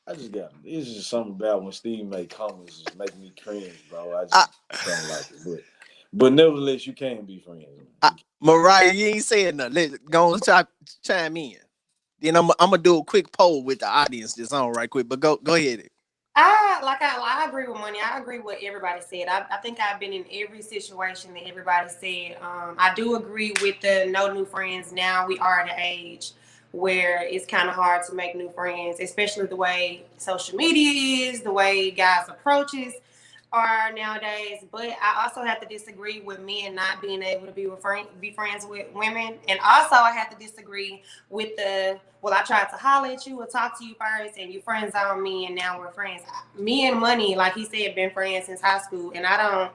Speaker 8: I just got it's just something about when Steve make comments just make me cringe, bro. I
Speaker 1: I,
Speaker 8: just don't like it. But nevertheless, you can be friends.
Speaker 1: Mariah, you ain't saying nothing. Let's go on chime in. Then I'm gonna do a quick poll with the audience that's on right quick. But go ahead.
Speaker 9: I agree with Money. I agree with everybody said. I think I've been in every situation that everybody said. I do agree with the no new friends. Now we are at an age where it's kind of hard to make new friends, especially the way social media is, the way guys approaches are nowadays. But I also have to disagree with men not being able to be friends with women, and also I have to disagree with I tried to holler at you or talk to you first, and you friends on me, and now we're friends. Me and Money, like he said, been friends since high school, and I don't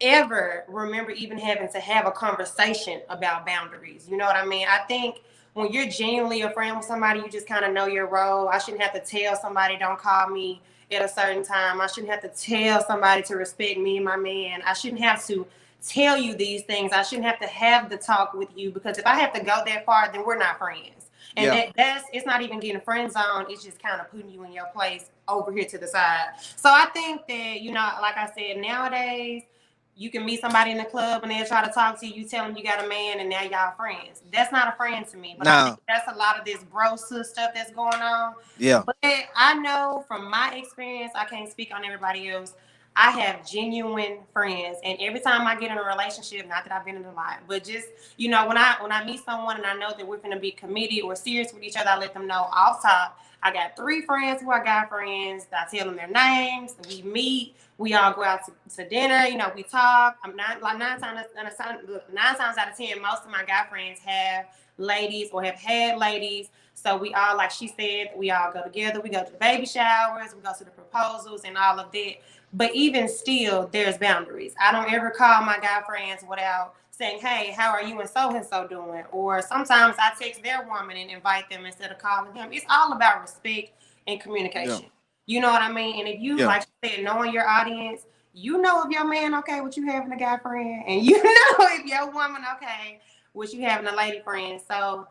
Speaker 9: ever remember even having to have a conversation about boundaries. You know what I mean? I think when you're genuinely a friend with somebody, you just kind of know your role. I shouldn't have to tell somebody don't call me at a certain time. I shouldn't have to tell somebody to respect me and my man. I shouldn't have to tell you these things. I shouldn't have to have the talk with you, because if I have to go that far, then we're not friends. And that's it's not even getting friend zone. It's just kind of putting you in your place over here to the side. So I think that, like I said, nowadays you can meet somebody in the club and they'll try to talk to you. You tell them you got a man and now y'all friends. That's not a friend to me. But I think that's a lot of this bro sis stuff that's going on.
Speaker 1: Yeah.
Speaker 9: But I know from my experience, I can't speak on everybody else. I have genuine friends, and every time I get in a relationship, not that I've been in a lot, but just, you know, when I meet someone and I know that we're going to be committed or serious with each other, I let them know off top. I got 3 friends who are guy friends. I tell them their names. We meet. We all go out to dinner. You know, we talk. I'm not like 9 times out of 10, most of my guy friends have ladies or have had ladies. So we all, like she said, we all go together. We go to the baby showers. We go to the proposals and all of that. But even still, there's boundaries. I don't ever call my guy friends without saying, hey, how are you and so doing? Or sometimes I text their woman and invite them instead of calling them. It's all about respect and communication. Yeah. You know what I mean? And if you, like you said, knowing your audience, you know if your man okay with you having a guy friend, and you know if your woman okay with you having a lady friend. So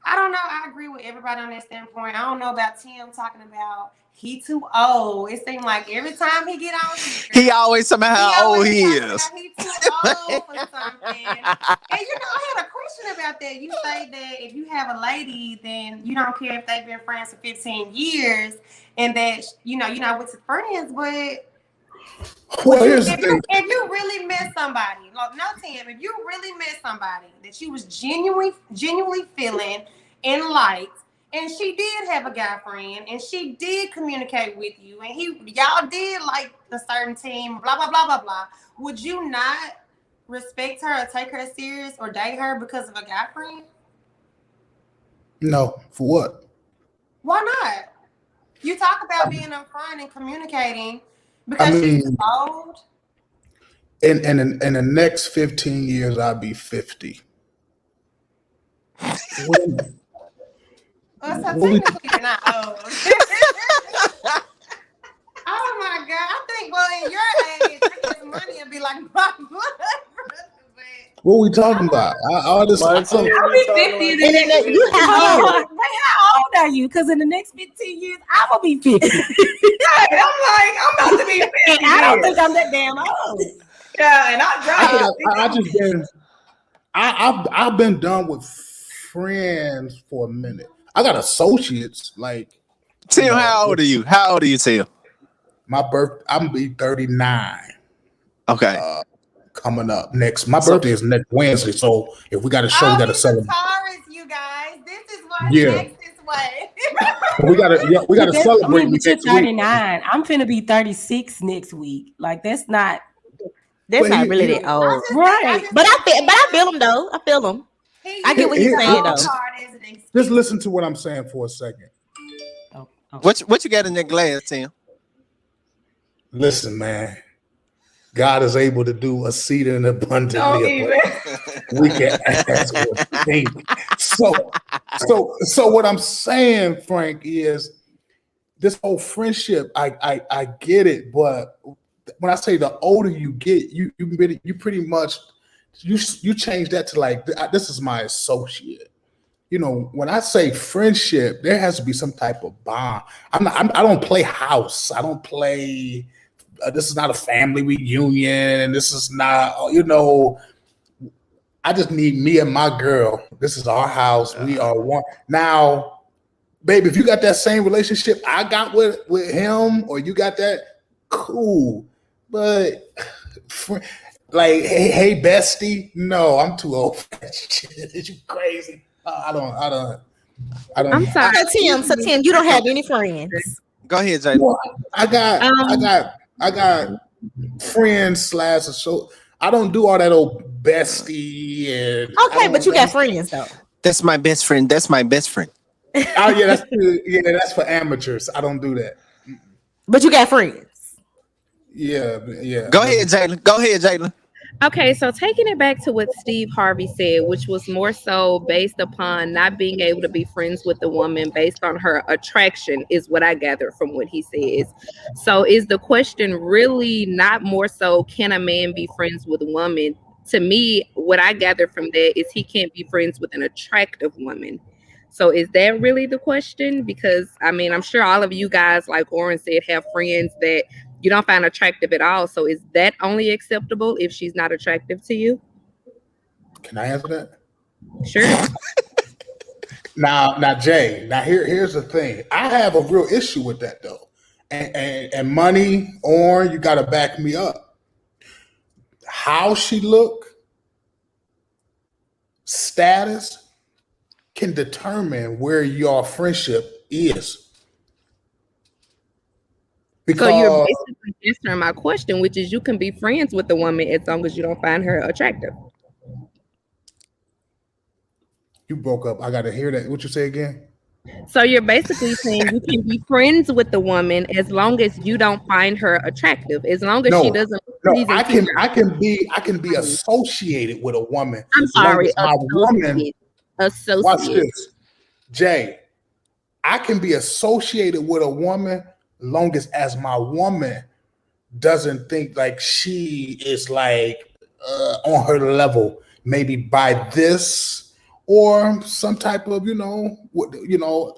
Speaker 9: I don't know. I agree with everybody on that standpoint. I don't know about Tim talking about he too old. It seems like every time he get on here,
Speaker 1: he always somehow how old he is.
Speaker 9: He too old for something. And you know, I had a question about that. You say that if you have a lady, then you don't care if they've been friends for 15 years, and that you know you're not with your friends, but.
Speaker 3: Well,
Speaker 9: if you really met somebody, like no Tim, if you really met somebody that you was genuinely feeling and liked, and she did have a guy friend, and she did communicate with you, and y'all did like a certain team, blah blah blah blah blah, would you not respect her or take her serious or date her because of a guy friend?
Speaker 3: No, for what?
Speaker 9: Why not? You talk about being upfront and communicating. Because she's old.
Speaker 3: In the next 15 years, I'll be 50.
Speaker 9: Well, so technically you're not old. Oh my God! I think, well, in your age, I guess money would be like my brother.
Speaker 3: What are we talking about? I'll be 50
Speaker 10: in the next. How old are you? Because in the next 15 years, I'm gonna be 50.
Speaker 5: I'm about to be 50.
Speaker 10: And I don't think I'm that damn old.
Speaker 5: Yeah, and I'm
Speaker 3: I've been done with friends for a minute. I got associates. Like,
Speaker 1: Tim, how old are you? How old are you, Tim?
Speaker 3: I'm gonna be 39.
Speaker 1: Okay.
Speaker 3: Coming up next. My birthday is next Wednesday, so if we got a show, we got to celebrate.
Speaker 9: Taurus, you guys. This is why next this way.
Speaker 3: we gotta celebrate.
Speaker 10: You're 39. I'm finna be 36 next week. Like that's not
Speaker 6: really that old,
Speaker 10: right?
Speaker 6: But I feel him though. I feel him. I get what he's saying though.
Speaker 3: Just listen to what I'm saying for a second.
Speaker 1: What you got in that glass, Tim?
Speaker 3: Listen, man. God is able to do exceeding abundantly. We can ask or think. So what I'm saying, Frank, is this whole friendship. I get it, but when I say the older you get, you pretty much you change that to like this is my associate. You know, when I say friendship, there has to be some type of bond. I don't play house. I don't play. This is not a family reunion. This is not, I just need me and my girl. This is our house. We are one. Now, baby, if you got that same relationship I got with him, or you got that, cool. But like, hey, bestie, no, I'm too old for that shit. Is you crazy? I don't.
Speaker 6: I'm sorry, so Tim, you don't have any friends.
Speaker 1: Go ahead, Jay.
Speaker 3: Well, I got friends / so I don't do all that old bestie and
Speaker 6: okay, but you got friends though.
Speaker 1: That's my best friend. That's my best friend.
Speaker 3: Oh yeah, that's for amateurs. I don't do that.
Speaker 6: But you got friends.
Speaker 3: Yeah.
Speaker 1: Go ahead, Jalen.
Speaker 7: Okay, so taking it back to what Steve Harvey said, which was more so based upon not being able to be friends with the woman based on her attraction, is what I gathered from what he says. So is the question really not more so, can a man be friends with a woman? To me, what I gather from that is he can't be friends with an attractive woman. So is that really the question? Because, I mean, I'm sure all of you guys, like Oren said, have friends that you don't find attractive at all. So is that only acceptable if she's not attractive to you?
Speaker 3: Can I answer that?
Speaker 7: Sure.
Speaker 3: Now, Jay, here's the thing. I have a real issue with that though. and money, or you got to back me up. How she look, status can determine where your friendship is.
Speaker 7: So you're
Speaker 3: Because
Speaker 7: basically answering my question, which is you can be friends with the woman as long as you don't find her attractive.
Speaker 3: you broke up. I got to hear that. What you say again?
Speaker 7: So you're basically saying you can be friends with the woman as long as you don't find her attractive, as long as she
Speaker 3: No,
Speaker 7: doesn't.
Speaker 3: no. I can be associated with a woman
Speaker 7: I'm
Speaker 3: as long
Speaker 7: sorry,
Speaker 3: as my woman. Watch
Speaker 7: associate.
Speaker 3: this, Jay. I can be associated with a woman long as my woman doesn't think like she is like on her level, maybe by this or some type of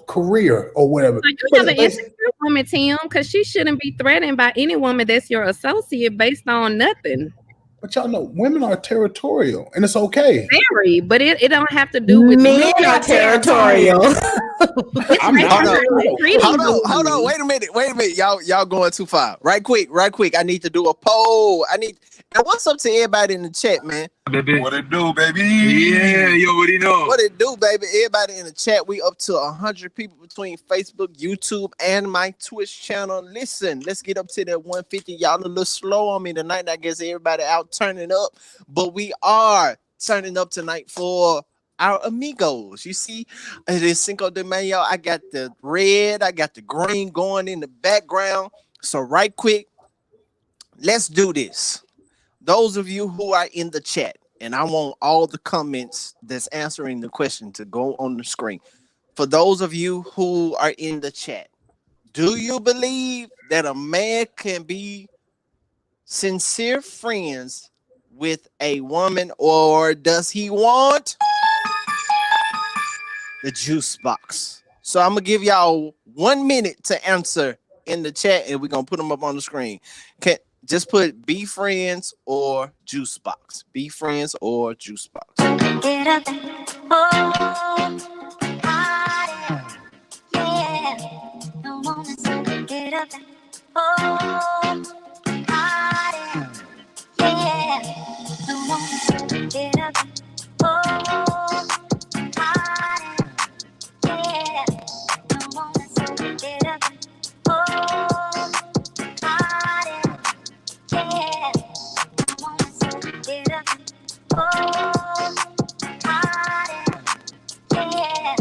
Speaker 3: career or whatever.
Speaker 7: So you have an insecure woman, Tim, because she shouldn't be threatened by any woman that's your associate based on nothing.
Speaker 3: But y'all know women are territorial, and it's okay.
Speaker 7: Very, but it don't have to do with
Speaker 6: men are territorial.
Speaker 1: Hold on. Wait a minute. Y'all going too far. Right quick. I need to do a poll. And what's up to everybody in the chat, man?
Speaker 2: Baby. What it do, baby? Yeah, you already know.
Speaker 1: What it do, baby? Everybody in the chat, we up to 100 people between Facebook, YouTube, and my Twitch channel. Listen, let's get up to that 150. Y'all a little slow on me tonight. I guess everybody out turning up, but we are turning up tonight for our amigos. You see, it is Cinco de Mayo. I got the red, I got the green going in the background. So right quick, let's do this. Those of you who are in the chat, and I want all the comments that's answering the question to go on the screen. For those of you who are in the chat, do you believe that a man can be sincere friends with a woman, or does he want the juice box? So I'm gonna give y'all 1 minute to answer in the chat, and we're gonna put them up on the screen. Just put be friends or juice box. Be friends or juice box. Get up. Oh, yeah. No moment. Get up. Oh, yeah. No moment. Get up. Oh, yeah. No moment. Get up. Oh, yeah, I wanna get up. Oh, yeah,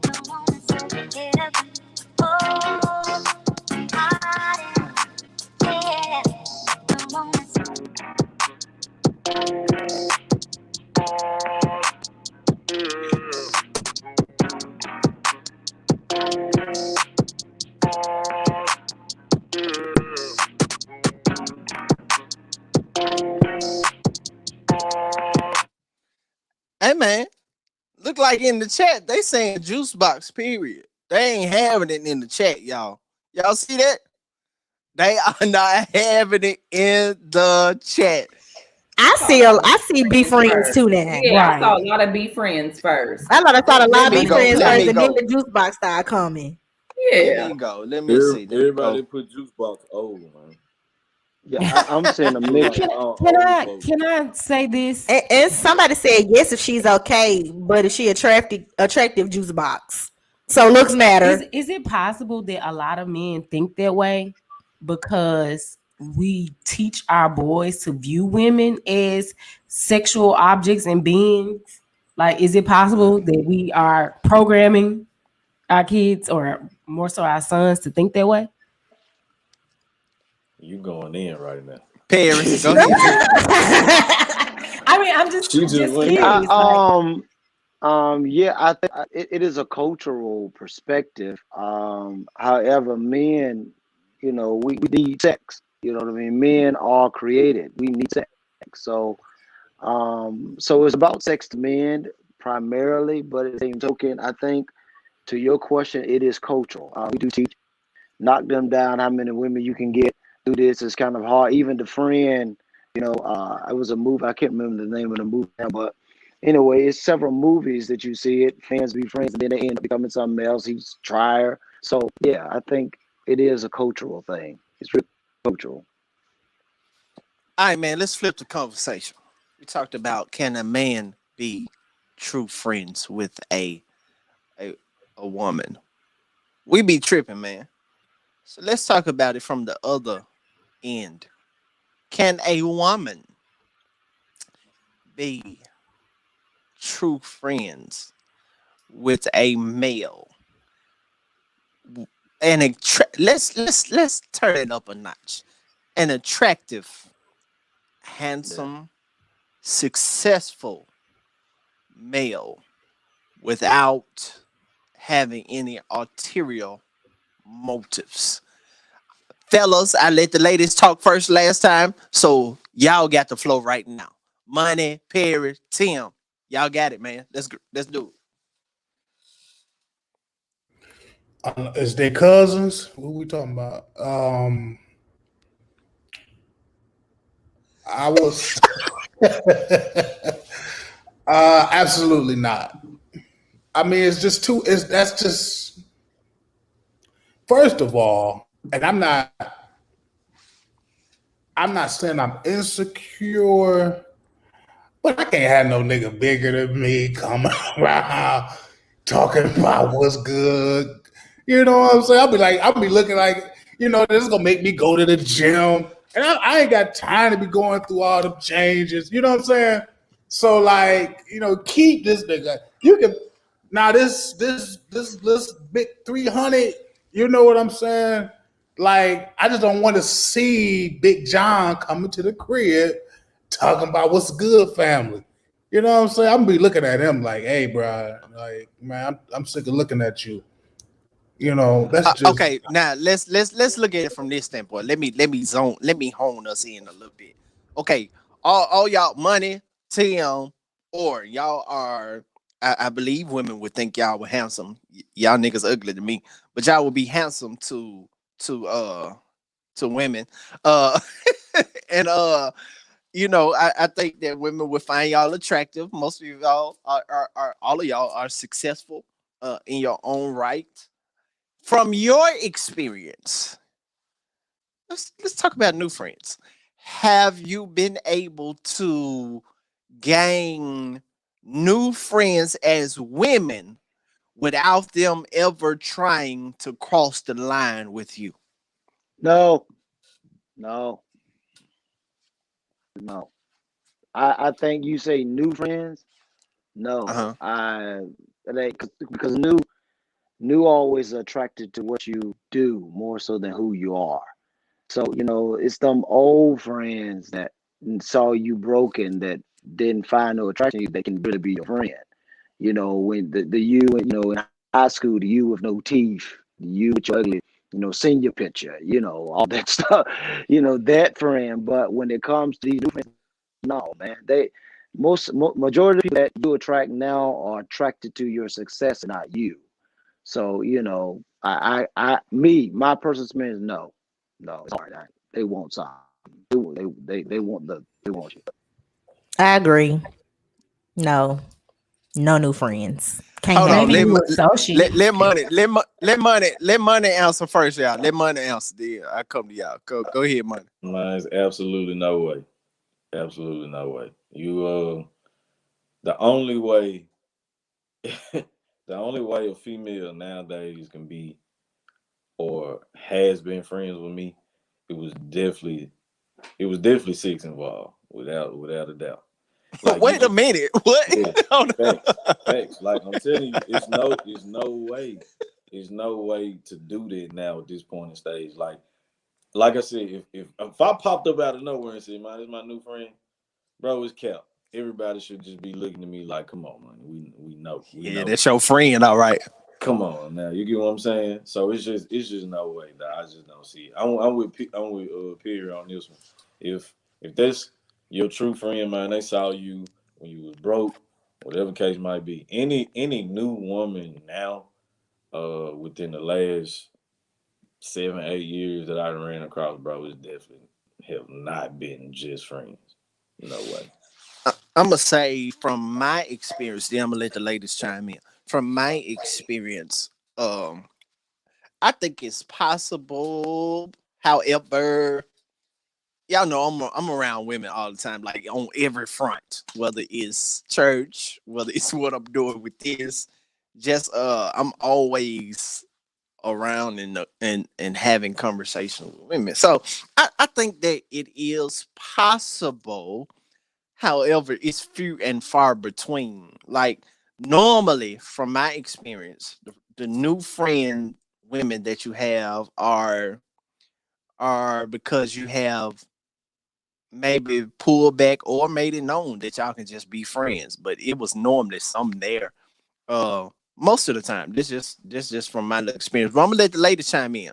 Speaker 1: I wanna get up. Oh, yeah, I wanna. Hey man, look like in the chat they saying juice box, period. They ain't having it in the chat, y'all. Y'all see that? They are not having it in the chat.
Speaker 6: I see be friends too now.
Speaker 5: Yeah, right. I saw a lot of be friends first.
Speaker 6: I thought a lot of be friends first, and then the juice box started coming.
Speaker 5: Yeah.
Speaker 1: Let me go. Let me see.
Speaker 8: Everybody put juice box over, man.
Speaker 11: Yeah, I'm saying a mix.
Speaker 10: Can I say this?
Speaker 6: And somebody said yes if she's okay, but if she attractive juice box. So looks matter.
Speaker 10: Is it possible that a lot of men think that way because we teach our boys to view women as sexual objects and beings? Like, is it possible that we are programming our kids, or more so our sons, to think that way?
Speaker 8: You going in right now.
Speaker 1: Paris, go ahead.
Speaker 10: I mean, I'm just curious.
Speaker 11: Yeah, I think it is a cultural perspective. However, men, we need sex. You know what I mean? Men are created. We need sex. So it's about sex to men primarily, but at the same token, I think to your question, it is cultural. We do teach, knock them down, how many women you can get. Do this is kind of hard. Even the friend, it was a movie. I can't remember the name of the movie now, but anyway, it's several movies that you see it. Fans be friends, and then they end up becoming something else. He's trier. So yeah, I think it is a cultural thing. It's really cultural.
Speaker 1: All right, man. Let's flip the conversation. We talked about can a man be true friends with a, a woman? We be tripping, man. So let's talk about it from the other end. Can a woman be true friends with a male? And let's turn it up a notch. An attractive, handsome, successful male without having any ulterior motives. Fellas, I let the ladies talk first last time, so y'all got the flow right now. Money, Perry, Tim, y'all got it, man. Let's do it.
Speaker 3: Is they cousins? What we talking about? I was absolutely not. I mean, it's just too. That's just first of all, and I'm not saying I'm insecure, but I can't have no nigga bigger than me coming around talking about what's good. You know what I'm saying? I'll be looking like, this is gonna make me go to the gym. And I ain't got time to be going through all the changes. You know what I'm saying? So keep this nigga. You can now this big 300. You know what I'm saying? Like, I just don't want to see Big John coming to the crib talking about what's good, family. You know what I'm saying? I'm gonna be looking at him like, hey, bro, like, man, I'm sick of looking at you. That's just
Speaker 1: Okay. Now let's look at it from this standpoint. Let me hone us in a little bit. Okay, all y'all Money, Tim, or y'all are. I believe women would think y'all were handsome. Y'all niggas ugly to me, but y'all would be handsome to women. Uh, and I think that women would find y'all attractive. Most of y'all are all of y'all are successful in your own right. From your experience, let's talk about new friends. Have you been able to gain new friends as women without them ever trying to cross the line with you?
Speaker 11: No, no, no. I think you say new friends. No,
Speaker 1: Uh-huh.
Speaker 11: because new always attracted to what you do more so than who you are. So, it's them old friends that saw you broken that didn't find no attraction in you that can really be your friend. When the you, in high school, the you with no teeth, the you with your ugly, senior picture, all that stuff, that friend. But when it comes to these new friends, no, man, majority of people that you attract now are attracted to your success and not you. So, my personal experience, no, it's hard. They want something. They want you.
Speaker 6: I agree. No, no new friends. Can't
Speaker 1: Hold
Speaker 6: have
Speaker 1: on.
Speaker 10: Maybe
Speaker 6: it.
Speaker 10: you associate.
Speaker 1: Let money answer first, y'all. Let money answer. Then I come to y'all. Go ahead, money.
Speaker 8: Mine's absolutely no way. Absolutely no way. The only way, the only way a female nowadays can be or has been friends with me, it was definitely sex involved, without a doubt. Like
Speaker 1: Wait a minute. What?
Speaker 8: yeah,
Speaker 1: Hold on.
Speaker 8: facts. Like I'm telling you, it's no way to do that now at this point in stage. Like I said, if I popped up out of nowhere and said, "Man, this is my new friend," bro, it's cap. Everybody should just be looking at me like, "Come on, man, we know, we
Speaker 1: Yeah,
Speaker 8: know."
Speaker 1: that's your friend, all right.
Speaker 8: Come on now, you get what I'm saying? So it's just no way that I just don't see it. I'm with Pierre on this one. If that's your true friend, man, they saw you when you was broke, whatever case might be. Any new woman now, within the last 7, 8 years that I ran across, bro, is definitely have not been just friends. No way.
Speaker 1: I'm gonna say from my experience. Then I'm gonna let the ladies chime in. From my experience, um, I think it's possible. However, y'all know I'm around women all the time, like on every front, whether it's church, whether it's what I'm doing with this. Just I'm always around and having conversations with women. So I think that it is possible. However, it's few and far between. Like normally, from my experience, the new friend women that you have are because you have maybe pulled back or made it known that y'all can just be friends. But it was normally some there. Most of the time. This just from my experience. But I'm gonna let the ladies chime in.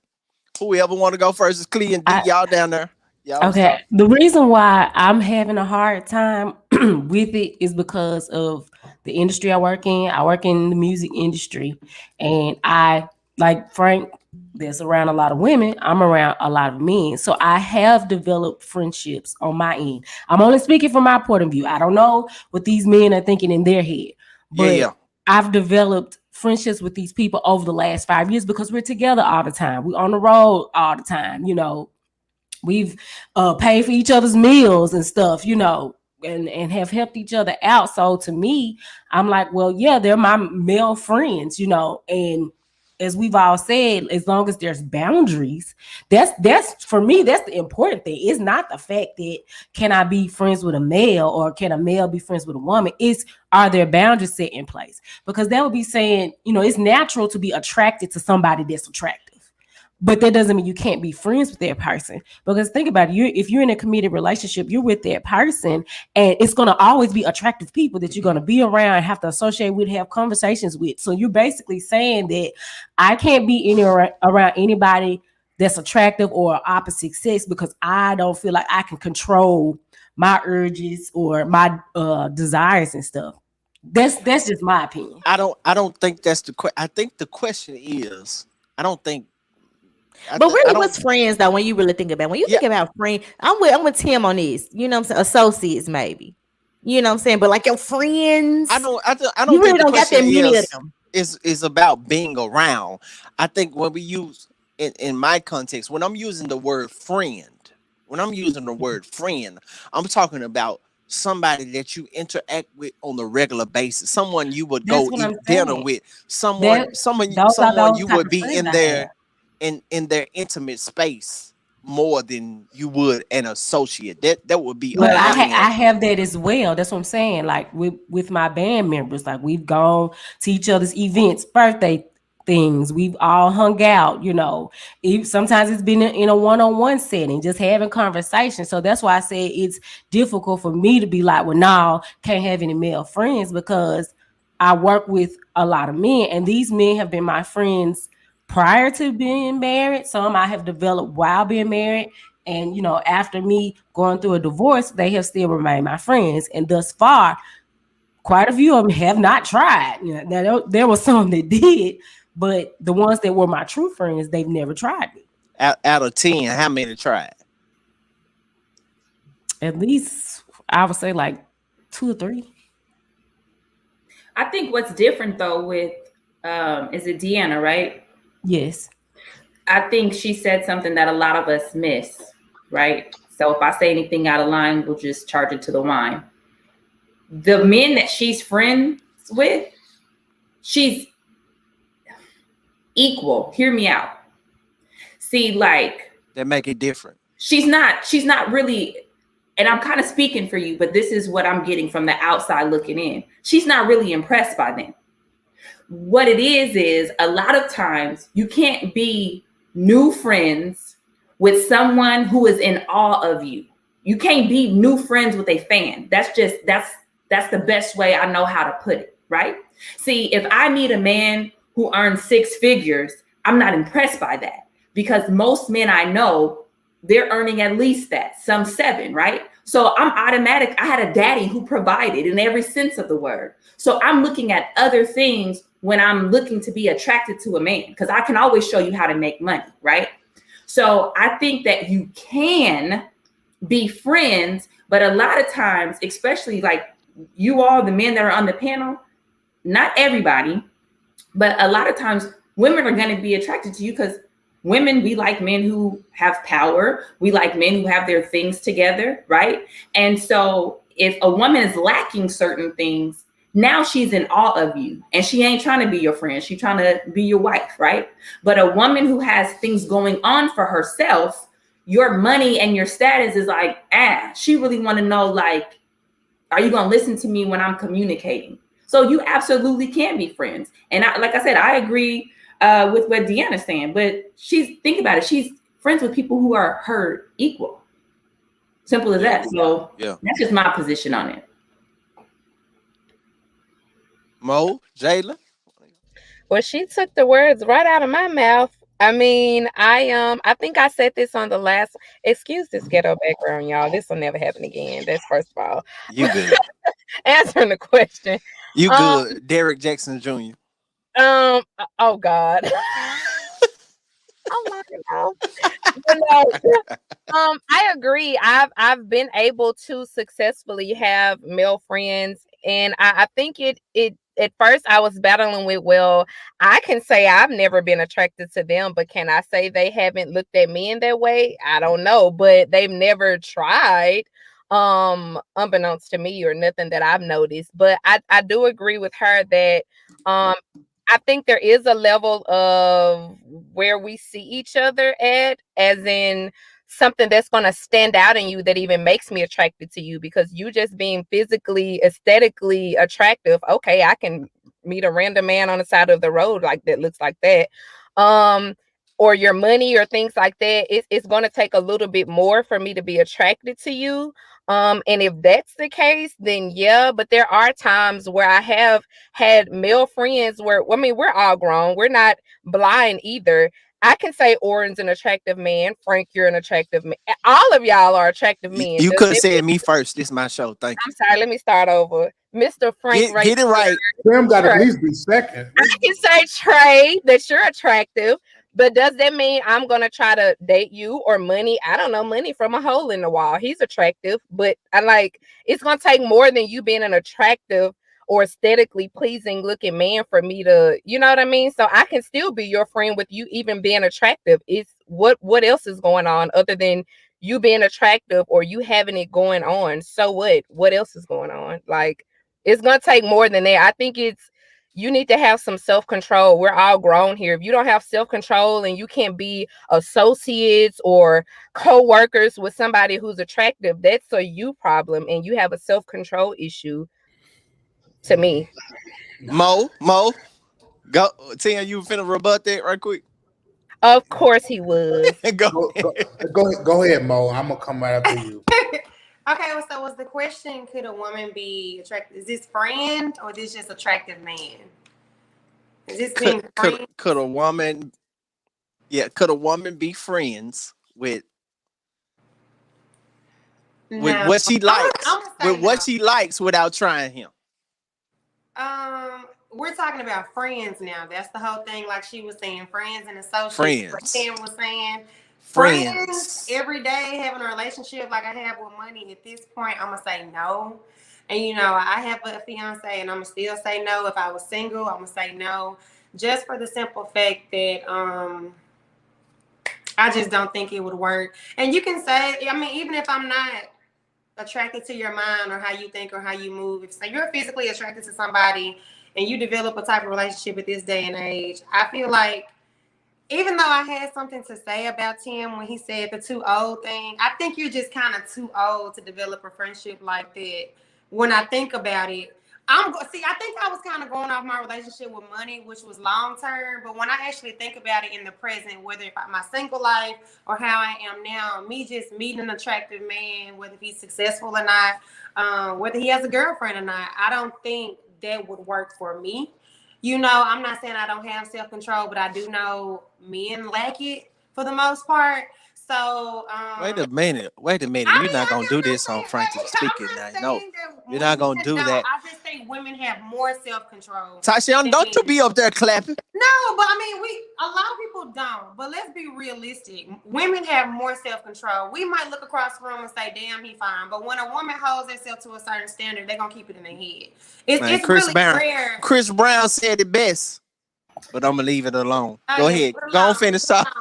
Speaker 1: Whoever want to go first is Clee and D. Y'all down there. Y'all
Speaker 10: Okay. The reason why I'm having a hard time with it is because of the industry I work in. I work in the music industry, and I, like Frank, that's around a lot of women. I'm around a lot of men. So I have developed friendships on my end. I'm only speaking from my point of view. I don't know what these men are thinking in their head, but I've developed friendships with these people over the last 5 years because we're together all the time. We're on the road all the time. You know, we've paid for each other's meals and stuff, you know, and have helped each other out. So to me, I'm like, well, yeah, they're my male friends, you know, and as we've all said, as long as there's boundaries, that's for me, that's the important thing. It's not the fact that can I be friends with a male or can a male be friends with a woman? It's are there boundaries set in place? Because that would be saying, you know, it's natural to be attracted to somebody that's attractive. But that doesn't mean you can't be friends with that person. Because think about it, if you're in a committed relationship, you're with that person, and it's going to always be attractive people that you're going to be around, have to associate with, have conversations with. So you're basically saying that I can't be around anybody that's attractive or opposite sex because I don't feel like I can control my urges or my desires and stuff. That's just my opinion.
Speaker 1: I don't think that's the question. I think the question is, I don't think.
Speaker 6: But really, what's friends though? When you really think about, when you think about friends, I'm with Tim on this. You know what I'm saying? Associates, maybe. You know what I'm saying? But like your friends,
Speaker 1: I don't
Speaker 6: you really
Speaker 1: think the
Speaker 6: don't got that
Speaker 1: question
Speaker 6: many of them.
Speaker 1: is about being around. I think when we use in my context, when I'm using the word friend, I'm talking about somebody that you interact with on a regular basis, someone you would go eat dinner with, someone you would be in there in their intimate space more than you would an associate. That would be.
Speaker 10: But I have that as well. That's what I'm saying. Like with my band members, like we've gone to each other's events, birthday things. We've all hung out. You know, sometimes it's been in a one-on-one setting, just having conversations. So that's why I say it's difficult for me to be like, well, no, can't have any male friends because I work with a lot of men, and these men have been my friends prior to being married. Some I have developed while being married. And, you know, after me going through a divorce, they have still remained my friends. And thus far, quite a few of them have not tried. You know, now, there were some that did, but the ones that were my true friends, they've never tried me.
Speaker 1: Out of 10, how many tried?
Speaker 10: At least, I would say like 2 or 3.
Speaker 5: I think what's different, though, with, is it Deanna, right?
Speaker 10: Yes.
Speaker 5: I think she said something that a lot of us miss, right? So if I say anything out of line, we'll just charge it to the wine. The men that she's friends with, she's equal. Hear me out. See, like,
Speaker 1: that make it different.
Speaker 5: She's not really, and I'm kind of speaking for you, but this is what I'm getting from the outside looking in. She's not really impressed by them. What it is a lot of times you can't be new friends with someone who is in awe of you. You can't be new friends with a fan. That's the best way I know how to put it, right? See, if I meet a man who earns 6 figures, I'm not impressed by that because most men I know, they're earning at least that, some 7, right? So I'm automatic. I had a daddy who provided in every sense of the word. So I'm looking at other things when I'm looking to be attracted to a man, because I can always show you how to make money, right? So I think that you can be friends, but a lot of times, especially like you all, the men that are on the panel, not everybody, but a lot of times women are going to be attracted to you because women, we like men who have power. We like men who have their things together, right? And so if a woman is lacking certain things, now she's in awe of you and she ain't trying to be your friend. She's trying to be your wife, right? But a woman who has things going on for herself, your money and your status is like, she really want to know, like, are you going to listen to me when I'm communicating? So you absolutely can be friends. And like I said, I agree with what Deanna's saying, but think about it. She's friends with people who are her equal. Simple as that. So that's just my position on it.
Speaker 1: Mo, Jayla.
Speaker 7: Well, she took the words right out of my mouth. I mean, I think I said this on the last. Excuse this ghetto background, y'all. This will never happen again. That's first of all.
Speaker 1: You good?
Speaker 7: Answering the question.
Speaker 1: You good? Derek Jackson Jr.
Speaker 7: Oh God. Oh my God. I agree. I've been able to successfully have male friends, and I think it at first I was battling with, well, I can say I've never been attracted to them, but can I say they haven't looked at me in that way? I don't know, but they've never tried, unbeknownst to me or nothing that I've noticed. But I do agree with her that I think there is a level of where we see each other at, as in something that's going to stand out in you that even makes me attracted to you, because you just being physically, aesthetically attractive. Okay, I can meet a random man on the side of the road like that looks like that. Or your money or things like that. It's going to take a little bit more for me to be attracted to you. And if that's the case, then yeah, but there are times where I have had male friends where, I mean, we're all grown. We're not blind either. I can say Oren's an attractive man. Frank, you're an attractive man. All of y'all are attractive men.
Speaker 1: You could have said me first. This is my show. Thank you.
Speaker 7: I'm sorry. Let me start over. Mr. Frank,
Speaker 1: get it right.
Speaker 3: Tim got to at least be second.
Speaker 7: I can say, Trey, that you're attractive. But does that mean I'm going to try to date you or Money? I don't know. Money from a hole in the wall. He's attractive, but it's going to take more than you being an attractive or aesthetically pleasing looking man for me to, you know what I mean? So I can still be your friend with you even being attractive. It's what else is going on other than you being attractive or you having it going on? So what else is going on? Like, it's going to take more than that. I think you need to have some self-control. We're all grown here. If you don't have self-control and you can't be associates or co-workers with somebody who's attractive, that's a you problem and you have a self-control issue to me.
Speaker 1: Mo, go. Tim, you finna rebut that right quick?
Speaker 7: Of course he was.
Speaker 3: Go ahead, Mo. I'm going to come right after you.
Speaker 9: Okay, so was the question, could a woman be attractive? Is this friend or is this just attractive man? Is this being friend?
Speaker 1: Could a woman be friends with what she likes? With what she likes without trying him?
Speaker 9: We're talking about friends now. That's the whole thing. Like she was saying, friends and associates.
Speaker 1: Friends.
Speaker 9: Like Tim was saying. Friends every day having a relationship like I have with Money, at this point I'm gonna say no. And I have a fiance and I'm gonna still say no. If I was single, I'm gonna say no, just for the simple fact that I just don't think it would work. And you can say, I mean, even if I'm not attracted to your mind or how you think or how you move, if you're physically attracted to somebody and you develop a type of relationship at this day and age, I feel like, even though I had something to say about Tim when he said the too old thing, I think you're just kind of too old to develop a friendship like that. When I think about it, I think I was kind of going off my relationship with Money, which was long term. But when I actually think about it in the present, whether my single life or how I am now, me just meeting an attractive man, whether he's successful or not, whether he has a girlfriend or not, I don't think that would work for me. I'm not saying I don't have self-control, but I do know men lack it for the most part. So
Speaker 1: wait a minute. You're not gonna do this on Frankie Speaking now. No, you're not gonna do that.
Speaker 9: I just think women have more self-control.
Speaker 1: Tasha, don't you be up there clapping.
Speaker 9: No, but I mean, a lot of people don't. But let's be realistic. Women have more self-control. We might look across the room and say, "Damn, he fine." But when a woman holds herself to a certain standard, they're gonna keep it in their head. It's really rare.
Speaker 1: Chris Brown said it best. but I'm gonna leave it alone.
Speaker 9: Oh,
Speaker 1: Go
Speaker 9: yeah,
Speaker 1: ahead.
Speaker 9: put it
Speaker 1: Go on,
Speaker 9: alone.
Speaker 1: finish talking.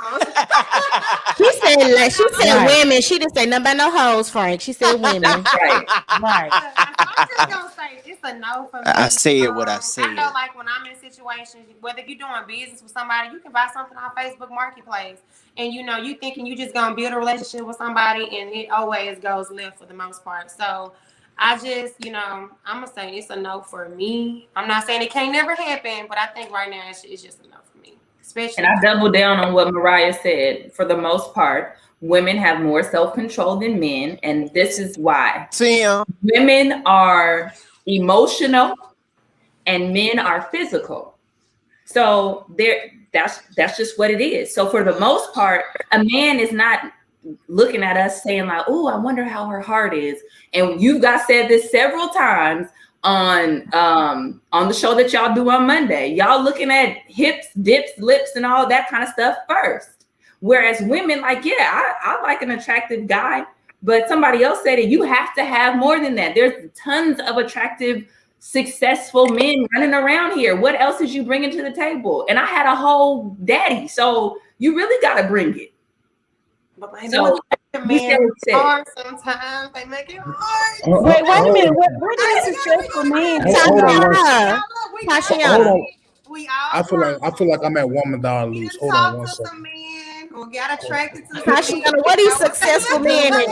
Speaker 6: She said
Speaker 10: Right.
Speaker 6: women. She didn't say nothing about no hoes, Frank. She said women.
Speaker 5: Right.
Speaker 10: Right.
Speaker 9: I'm just gonna say it's a no for me.
Speaker 1: I said what I said.
Speaker 9: I know, like when I'm in situations, whether you're doing business with somebody, you can buy something on Facebook Marketplace, and you thinking you just gonna build a relationship with somebody, and it always goes left for the most part. So I just, I'm gonna say it's a no for me. I'm not saying it can't never happen, but I think right now it's just a no for me. Especially,
Speaker 5: And I double down on what Mariah said. For the most part, women have more self-control than men, and this is why.
Speaker 1: Tim.
Speaker 5: Women are emotional and men are physical. So that's just what it is. So for the most part, a man is not looking at us saying like, "Oh, I wonder how her heart is." And you've got said this several times on the show that y'all do on Monday. Y'all looking at hips, dips, lips, and all that kind of stuff first. Whereas women, like, yeah, I like an attractive guy, but somebody else said it. You have to have more than that. There's tons of attractive, successful men running around here. What else is you bringing to the table? And I had a whole daddy, so you really got to bring it.
Speaker 9: but
Speaker 5: So
Speaker 9: hard sometimes. They make it hard.
Speaker 10: Wait a minute. What is successful men?
Speaker 6: Tashiana.
Speaker 9: We all
Speaker 3: I feel like I'm at Woman Down Loose. Hold on one second.
Speaker 9: some men who got attracted to
Speaker 6: Tashiana, what are successful men in?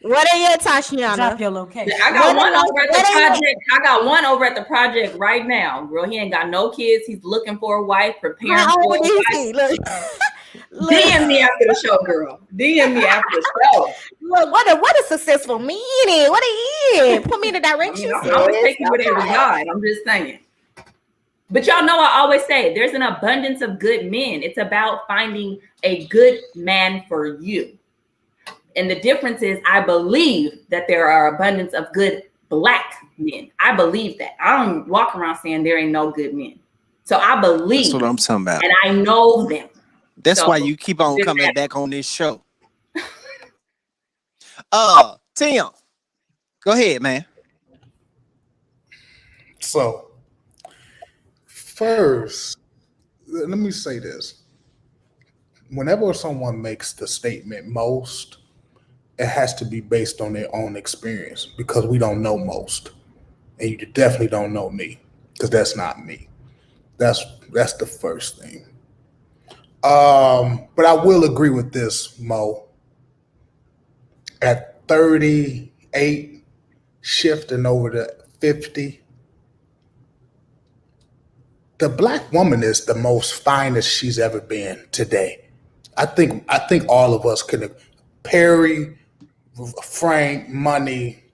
Speaker 6: What are you, Tashiana?
Speaker 10: Drop your location.
Speaker 5: I got one over at the project. I got one over at the project right now. Girl, he ain't got no kids. He's looking for a wife, preparing
Speaker 6: How
Speaker 5: for a
Speaker 6: old is
Speaker 5: wife.
Speaker 6: he? Look.
Speaker 5: DM me after the show, girl. DM me after the show.
Speaker 6: Look, what a successful man is. What he is? Put me in the direction.
Speaker 5: I always take you with every guy. I'm just saying. But y'all know I always say there's an abundance of good men. It's about finding a good man for you. And the difference is I believe that there are abundance of good Black men. I believe that. I don't walk around saying there ain't no good men. So I believe.
Speaker 1: That's what I'm talking about.
Speaker 5: And I know them.
Speaker 1: That's
Speaker 5: So,
Speaker 1: why you keep on coming back on this show. Tim, go ahead, man.
Speaker 3: So, first, let me say this. Whenever someone makes the statement most, it has to be based on their own experience because we don't know most. And you definitely don't know me because that's not me. That's the first thing. But I will agree with this, Mo. At 38, shifting over to 50, the Black woman is the most finest she's ever been today. I think all of us could, Perry, Frank, Money.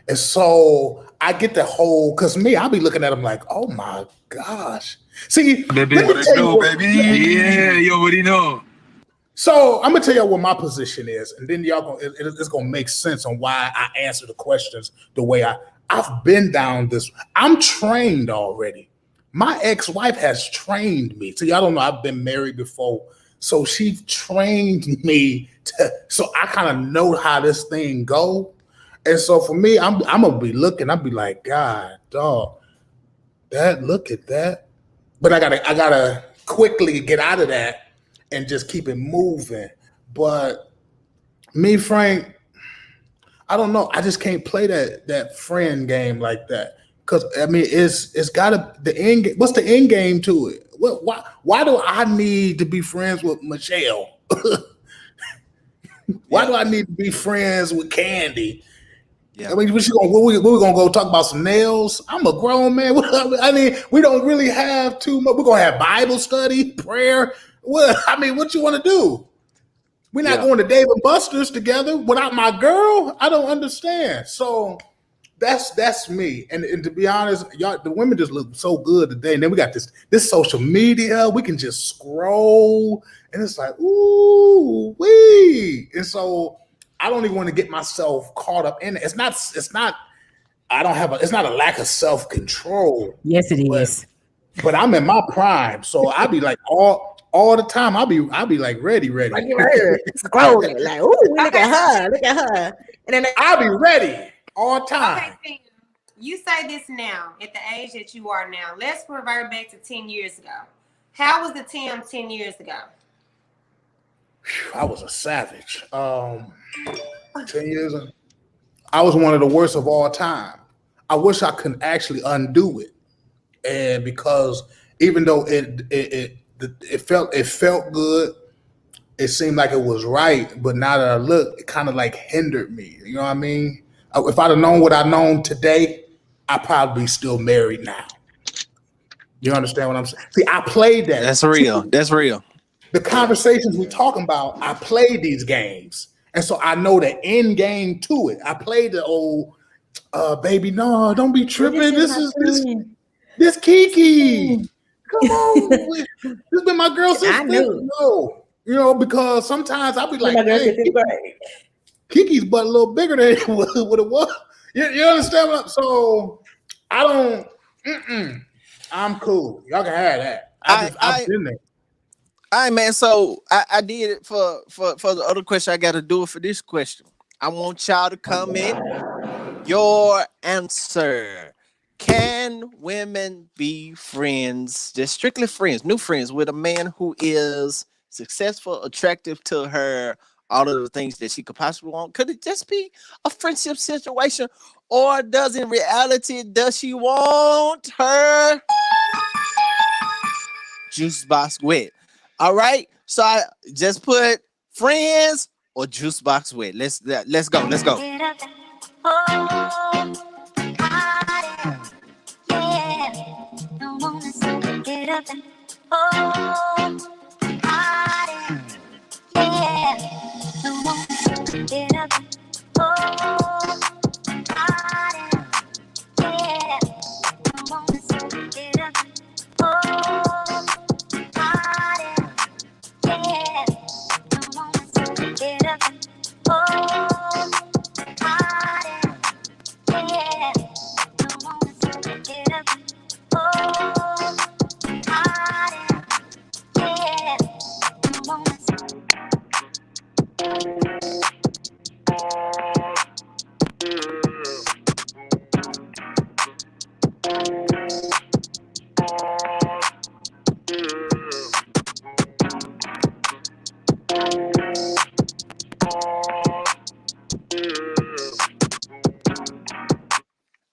Speaker 3: And so I get the whole, because me, I'll be looking at them like, oh my gosh. See,
Speaker 2: Baby, what it do, baby? Yeah, you already know.
Speaker 3: So I'm gonna tell y'all what my position is, and then y'all it's gonna make sense on why I answer the questions the way I've been down this. I'm trained already. My ex-wife has trained me. So y'all don't know I've been married before. So she trained me so I kind of know how this thing go. And so for me, I'm gonna be looking, I'll be like, God, dog, look at that. But I gotta quickly get out of that and just keep it moving. But me, Frank, I don't know. I just can't play that friend game like that. Cause I mean, it's gotta the end. What's the end game to it? Why do I need to be friends with Michelle? Why do I need to be friends with Candy? Yeah. I mean, we gonna go talk about some nails? I'm a grown man. I mean, we don't really have too much. We're gonna have Bible study, prayer. What you want to do? We're not going to Dave and Buster's together without my girl. I don't understand. So that's me. And to be honest, y'all, the women just look so good today. And then we got this social media. We can just scroll, and it's like, ooh, wee. And so I don't even want to get myself caught up in it. It's not. It's not a lack of self-control.
Speaker 10: Yes, it is.
Speaker 3: But I'm in my prime, so I be like all the time. I'll be like ready.
Speaker 6: Like you heard, scrolling, like, ooh, look at her, and then
Speaker 3: I'll be ready all the time.
Speaker 9: Okay, you say this now at the age that you are now. Let's revert back to 10 years ago. How was the Tim 10 years ago?
Speaker 3: I was a savage. 10 years ago, I was one of the worst of all time. I wish I could actually undo it, and because even though it felt good, it seemed like it was right. But now that I look, it kind of like hindered me. You know what I mean? If I'd have known what I known today, I'd probably be still married now. You understand what I'm saying? See, I played that.
Speaker 1: That's real. That's real.
Speaker 3: The conversations we talking about, I played these games. And so I know the end game to it. I played the old baby, no, don't be tripping. This Kiki. Come on. This been my girl since no. You know, because sometimes I'll be like, hey, Kiki's butt a little bigger than what it was. You understand what I'm so I don't I'm cool. Y'all can have that. I've been there.
Speaker 1: All right, man. So I did it for the other question. I got to do it for this question. I want y'all to comment your answer. Can women be friends, just strictly friends, new friends, with a man who is successful, attractive to her, all of the things that she could possibly want? Could it just be a friendship situation? Or does in reality, does she want her juice box wet? All right, so I just put friends or juice box wet. Let's go.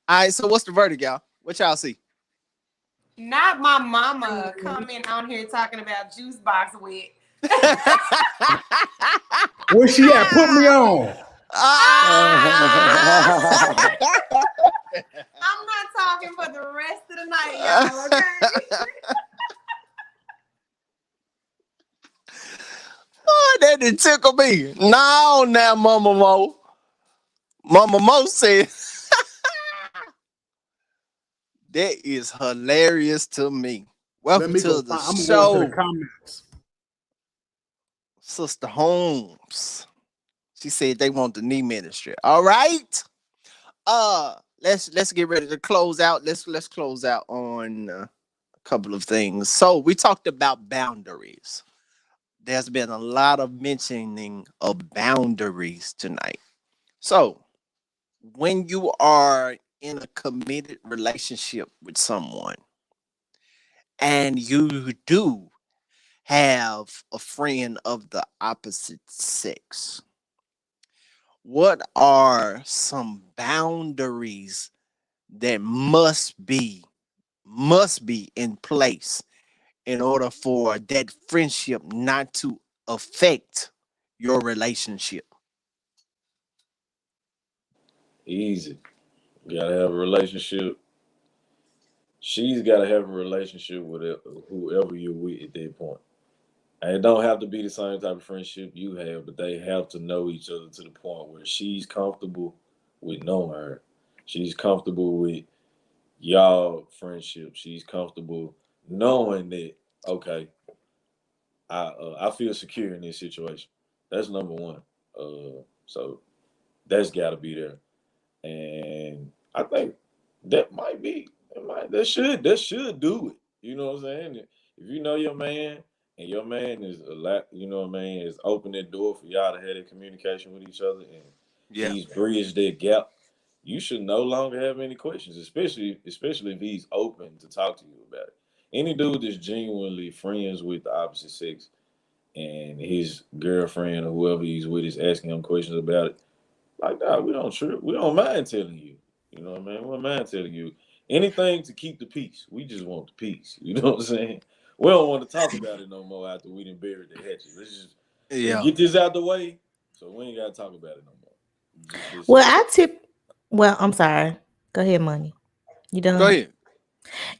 Speaker 1: All right, so what's the verdict, y'all? What y'all see?
Speaker 9: Not my mama coming on here talking about juice box wet.
Speaker 3: Where she at? Put me on.
Speaker 9: I'm not talking for the rest of the night, y'all, okay?
Speaker 1: Oh, that didn't tickle me. No, now, Mama Mo. Mama Mo said, that is hilarious to me. Welcome to the show.
Speaker 3: Going to the comments.
Speaker 1: Sister Holmes. She said they want the knee ministry. All right. Let's get ready to close out. Let's close out on a couple of things. So we talked about boundaries. There's been a lot of mentioning of boundaries tonight. So when you are in a committed relationship with someone and you do have a friend of the opposite sex, what are some boundaries that must be in place in order for that friendship not to affect your relationship?
Speaker 8: Easy. You gotta have a relationship. She's gotta have a relationship with whoever you're with at that point. And it don't have to be the same type of friendship you have, but they have to know each other to the point where she's comfortable with knowing her. She's comfortable with y'all friendship. She's comfortable knowing that, okay, I feel secure in this situation. That's number one. So that's got to be there, and I think that might be that should do it. You know what I'm saying? If you know your man and your man is a lot, you know what I mean, is open that door for y'all to have that communication with each other, and he's bridged that gap. you should no longer have any questions, especially if he's open to talk to you about it. Any dude that's genuinely friends with the opposite sex and his girlfriend or whoever he's with is asking him questions about it, like, nah, we don't mind telling you. You know what I mean? We don't mind telling you anything to keep the peace. We just want the peace. You know what I'm saying? We don't want to talk about it no more after we done buried the hatchet. Let's get this out the way, so we ain't gotta talk about it no more.
Speaker 6: Well, I'm sorry. Go ahead, Money. You done?
Speaker 1: Go ahead.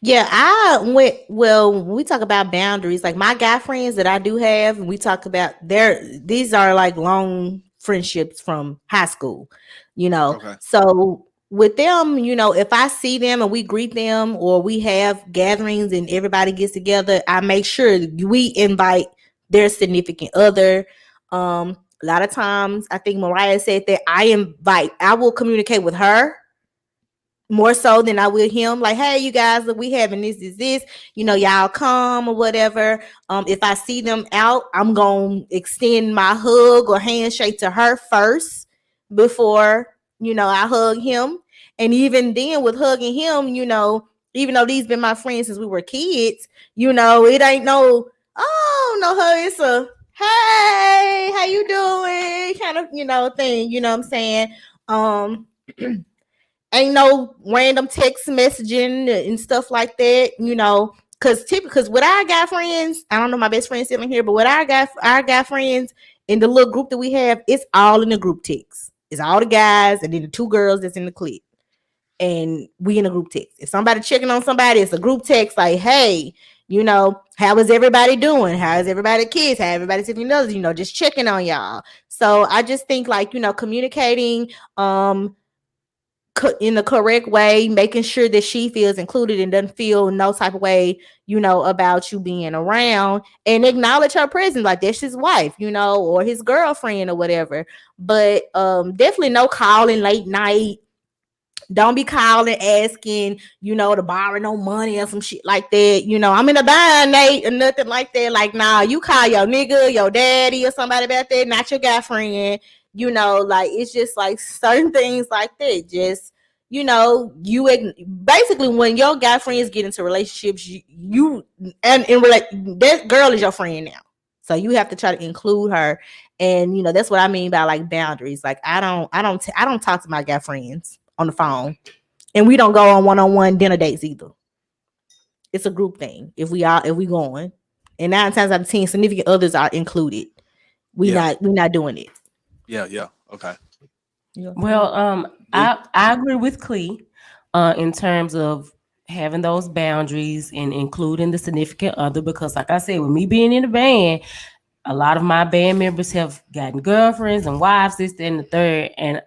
Speaker 6: Yeah, when we talk about boundaries, like my guy friends that I do have, and we talk about these are like long friendships from high school,
Speaker 1: Okay.
Speaker 6: So with them, if I see them and we greet them or we have gatherings and everybody gets together, I make sure we invite their significant other. A lot of times I think Mariah said that I will communicate with her more so than I will him. Like, hey, you guys, we having this, y'all come or whatever. If I see them out, I'm gonna extend my hug or handshake to her first before, I hug him. And even then with hugging him, even though these been my friends since we were kids, it ain't no hug. It's a hey, how you doing? Kind of, thing, what I'm saying? Ain't no random text messaging and stuff like that, because with our guy friends, I don't know my best friend sitting here, but with our guy friends in the little group that we have, it's all in the group text. It's all the guys and then the two girls that's in the clique. And we in a group text. If somebody checking on somebody, it's a group text like, hey, how is everybody doing? How is everybody kids? How everybody sitting others, just checking on y'all. So I just think like, communicating, in the correct way, making sure that she feels included and doesn't feel no type of way, about you being around, and acknowledge her presence, like that's his wife, or his girlfriend or whatever. But definitely no calling late night. Don't be calling asking, to borrow no money or some shit like that. I'm in a bind, Nate, or nothing like that. Like, nah, you call your nigga, your daddy, or somebody about that, not your guy friend. Like it's just like certain things like that. Just, basically when your guy friends get into relationships, that girl is your friend now. So you have to try to include her. And that's what I mean by like boundaries. Like I don't talk to my guy friends on the phone, and we don't go on one-on-one dinner dates either. It's a group thing. If we going, and 9 times out of 10, significant others are included. We're not doing it.
Speaker 1: Yeah. Okay.
Speaker 10: Well, I agree with Clee in terms of having those boundaries and including the significant other, because like I said, with me being in the band, a lot of my band members have gotten girlfriends and wives, this, that, and the third. And,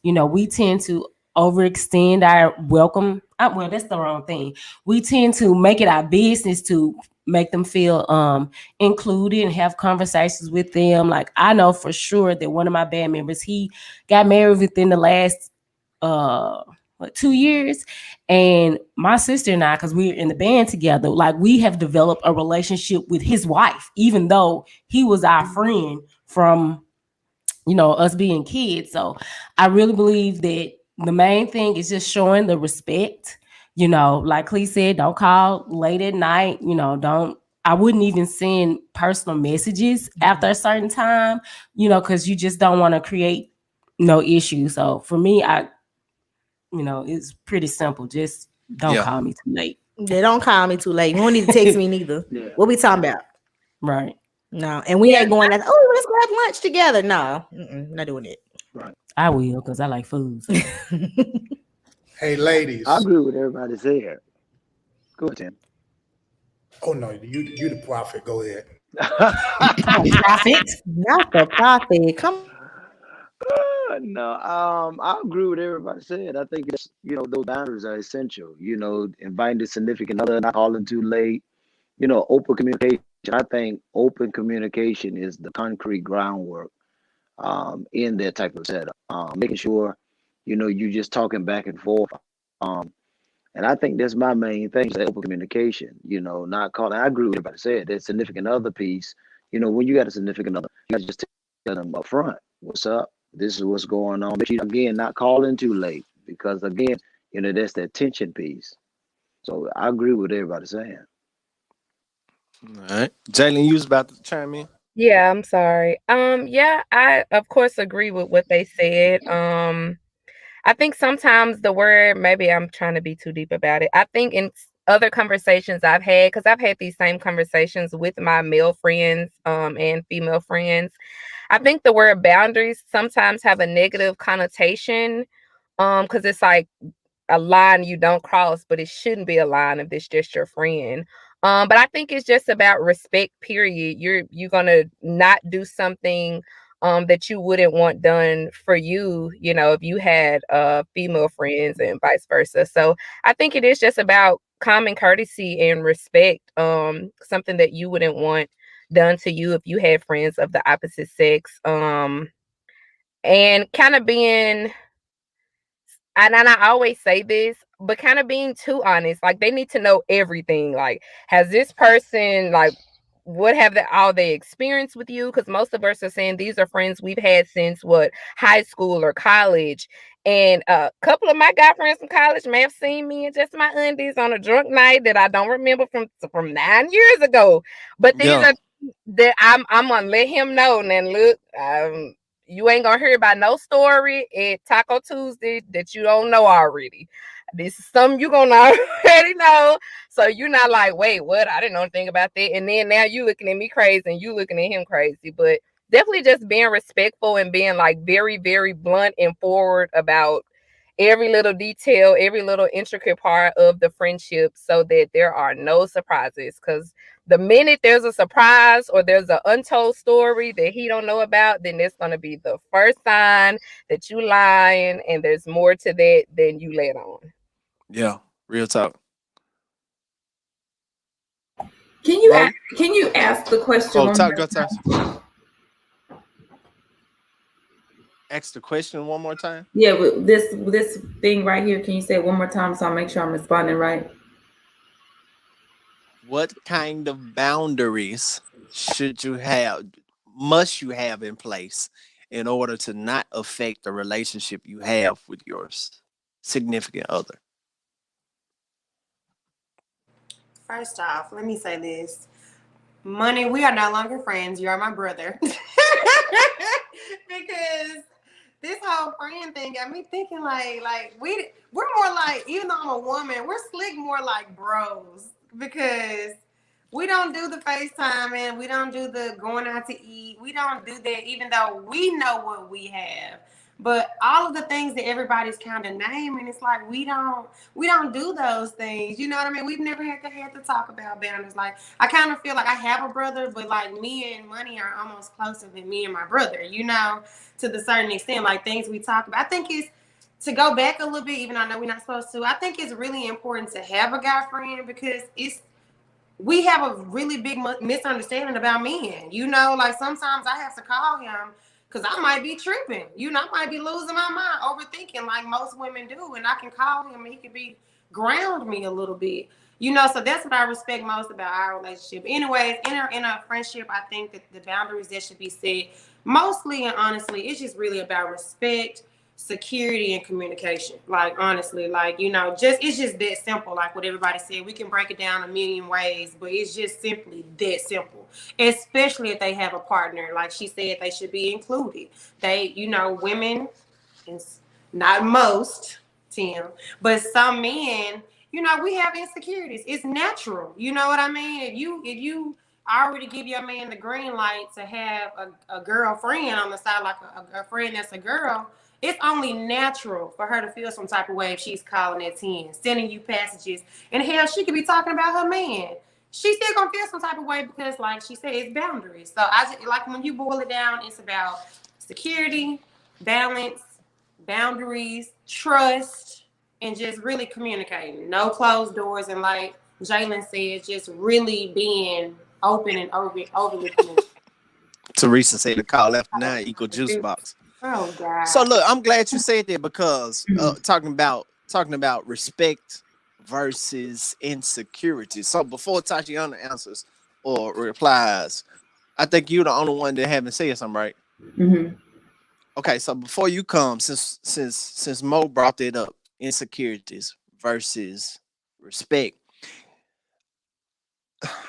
Speaker 10: we tend to overextend our welcome. Well, that's the wrong thing. We tend to make it our business to make them feel included and have conversations with them. Like I know for sure that one of my band members, he got married within the last 2 years, and my sister and I, because we're in the band together, like we have developed a relationship with his wife, even though he was our friend from us being kids. So I really believe that the main thing is just showing the respect. Like Clee said, don't call late at night. I wouldn't even send personal messages after a certain time, because you just don't want to create no issue. So for me, it's pretty simple. Just don't call me too late.
Speaker 6: They don't call me too late. You don't need to text me neither. What we talking about?
Speaker 10: Right.
Speaker 6: No, and we ain't going like, let's go have lunch together. No, not doing it.
Speaker 11: Right.
Speaker 10: I will, because I like food. So.
Speaker 3: Hey, ladies.
Speaker 11: I agree with everybody said. Go ahead, Tim.
Speaker 3: Oh no, you the prophet. Go ahead.
Speaker 6: Prophet, not the prophet. Come.
Speaker 11: No, I agree with everybody said. I think it's those boundaries are essential. Inviting the significant other, not calling too late. Open communication. I think open communication is the concrete groundwork in that type of setup. Making sure, you just talking back and forth. And I think that's my main thing, is that open communication, not calling. I agree with everybody said, that significant other piece, when you got a significant other, you got to just tell them up front, what's up? This is what's going on. Make sure, again, not calling too late. because again, that's that tension piece. So I agree with everybody saying.
Speaker 1: All right, Jalen, you was about to chime in.
Speaker 7: Yeah, I'm sorry. Yeah, I of course agree with what they said. I think sometimes the word, maybe I'm trying to be too deep about it. I think in other conversations I've had, because I've had these same conversations with my male friends and female friends, I think the word boundaries sometimes have a negative connotation because it's like a line you don't cross, but it shouldn't be a line if it's just your friend. But I think it's just about respect, period. You're gonna not do something that you wouldn't want done for you, if you had female friends and vice versa. So I think it is just about common courtesy and respect, something that you wouldn't want done to you if you had friends of the opposite sex. And kind of being, and I always say this, but kind of being too honest. Like, they need to know everything. Like, has this person, like, what have all they experienced with you? Because most of us are saying these are friends we've had since high school or college. And a couple of my guy friends from college may have seen me in just my undies on a drunk night that I don't remember from 9 years ago. But these
Speaker 1: Yeah.
Speaker 7: are that I'm gonna let him know. And look, you ain't gonna hear about no story at Taco Tuesday that you don't know already. This is something you're gonna already know. So you're not like, wait, what? I didn't know anything about that. And then now you looking at me crazy and you looking at him crazy. But definitely just being respectful and being like very, very blunt and forward about every little detail, every little intricate part of the friendship so that there are no surprises. Because the minute there's a surprise or there's an untold story that he don't know about, then it's going to be the first sign that you lying and there's more to that than you let on.
Speaker 1: Yeah, real talk.
Speaker 5: Can you ask the question?
Speaker 1: Oh, talk, go talk. Ask the question one more time.
Speaker 5: Yeah, with this thing right here, can you say it one more time so I make sure I'm responding right?
Speaker 1: What kind of boundaries must you have in place in order to not affect the relationship you have with your significant other?
Speaker 9: First off, let me say this. Money, we are no longer friends. You are my brother. Because this whole friend thing got me thinking like we're more like, even though I'm a woman, we're slick more like bros, because we don't do the FaceTiming, we don't do the going out to eat, we don't do that, even though we know what we have. But all of the things that everybody's kind of naming, it's like we don't do those things. You know what I mean? We've never had to talk about boundaries. Like, I kind of feel like I have a brother, but like me and Money are almost closer than me and my brother, to the certain extent. Like, things we talk about. I think it's, to go back a little bit, even though I know we're not supposed to, I think it's really important to have a guy friend, because we have a really big misunderstanding about men. Like, sometimes I have to call him because I might be tripping. I might be losing my mind, overthinking like most women do. And I can call him and he could ground me a little bit. So that's what I respect most about our relationship. Anyways, in a friendship, I think that the boundaries that should be set, mostly and honestly, it's just really about respect, security, and communication. Like, honestly, like, it's just that simple. Like what everybody said, we can break it down a million ways, but it's just simply that simple. Especially if they have a partner. Like she said, they should be included. Women, not most, Tim, but some men, we have insecurities. It's natural. You know what I mean? If you already give your man the green light to have a girlfriend on the side, like a friend that's a girl, it's only natural for her to feel some type of way if she's calling at 10, sending you passages. And hell, she could be talking about her man. She's still gonna feel some type of way because, like she said, it's boundaries. So I just, like, when you boil it down, it's about security, balance, boundaries, trust, and just really communicating. No closed doors, and like Jalen said, just really being open and overly communicating.
Speaker 1: Teresa said the call after 9 equal juice box.
Speaker 9: Oh God.
Speaker 1: So look, I'm glad you said that, because talking about respect versus insecurity. So before Tatiana answers or replies, I think you're the only one that haven't said something, right?
Speaker 5: Mm-hmm.
Speaker 1: Okay, so before you come, since Mo brought that up, insecurities versus respect.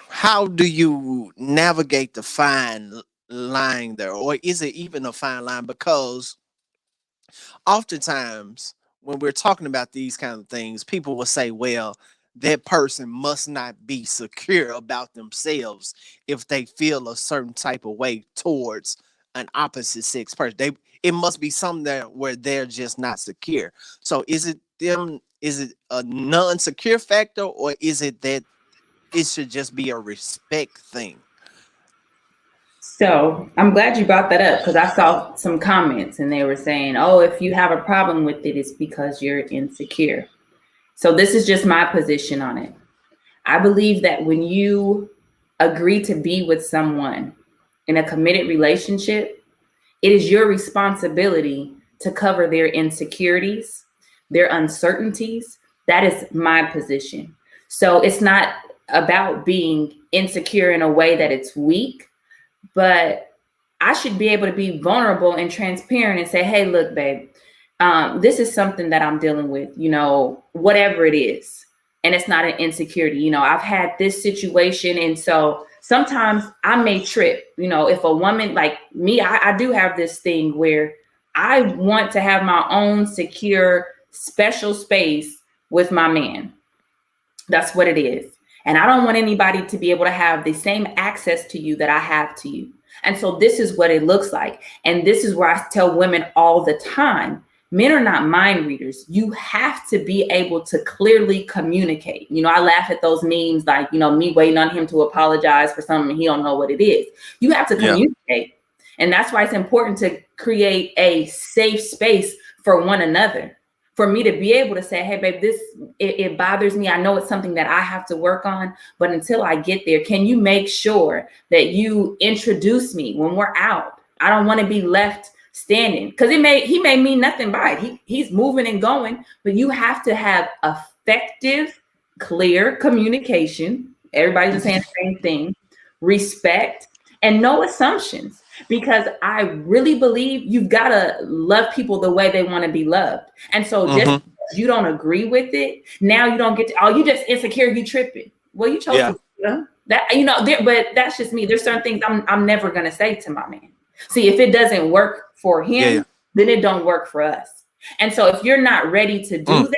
Speaker 1: How do you navigate the fine line there, or is it even a fine line? Because oftentimes when we're talking about these kind of things, people will say, well, that person must not be secure about themselves if they feel a certain type of way towards an opposite sex person. It must be something there where they're just not secure. So is it a non-secure factor, or is it that it should just be a respect thing?
Speaker 5: So I'm glad you brought that up because I saw some comments and they were saying, oh, if you have a problem with it, it's because you're insecure. So this is just my position on it. I believe that when you agree to be with someone in a committed relationship, it is your responsibility to cover their insecurities, their uncertainties. That is my position. So it's not about being insecure in a way that it's weak, but I should be able to be vulnerable and transparent and say, hey, look, babe, this is something that I'm dealing with, whatever it is. And it's not an insecurity. I've had this situation. And so sometimes I may trip, if a woman like me, I do have this thing where I want to have my own secure, special space with my man. That's what it is. And I don't want anybody to be able to have the same access to you that I have to you. And so this is what it looks like. And this is where I tell women all the time, men are not mind readers. You have to be able to clearly communicate. I laugh at those memes like, me waiting on him to apologize for something he don't know what it is. You have to communicate. Yeah. And that's why it's important to create a safe space for one another. For me to be able to say, hey, babe, it bothers me. I know it's something that I have to work on, but until I get there, can you make sure that you introduce me when we're out? I don't want to be left standing because he may mean nothing by it. He's moving and going, but you have to have effective, clear communication. Everybody's saying the same thing, respect, and no assumptions. Because I really believe you've got to love people the way they want to be loved. And so just because you don't agree with it, now you don't get to, you just insecure, you tripping. Well, you chose to, but that's just me. There's certain things I'm never going to say to my man. See, if it doesn't work for him, then it don't work for us. And so if you're not ready to do that,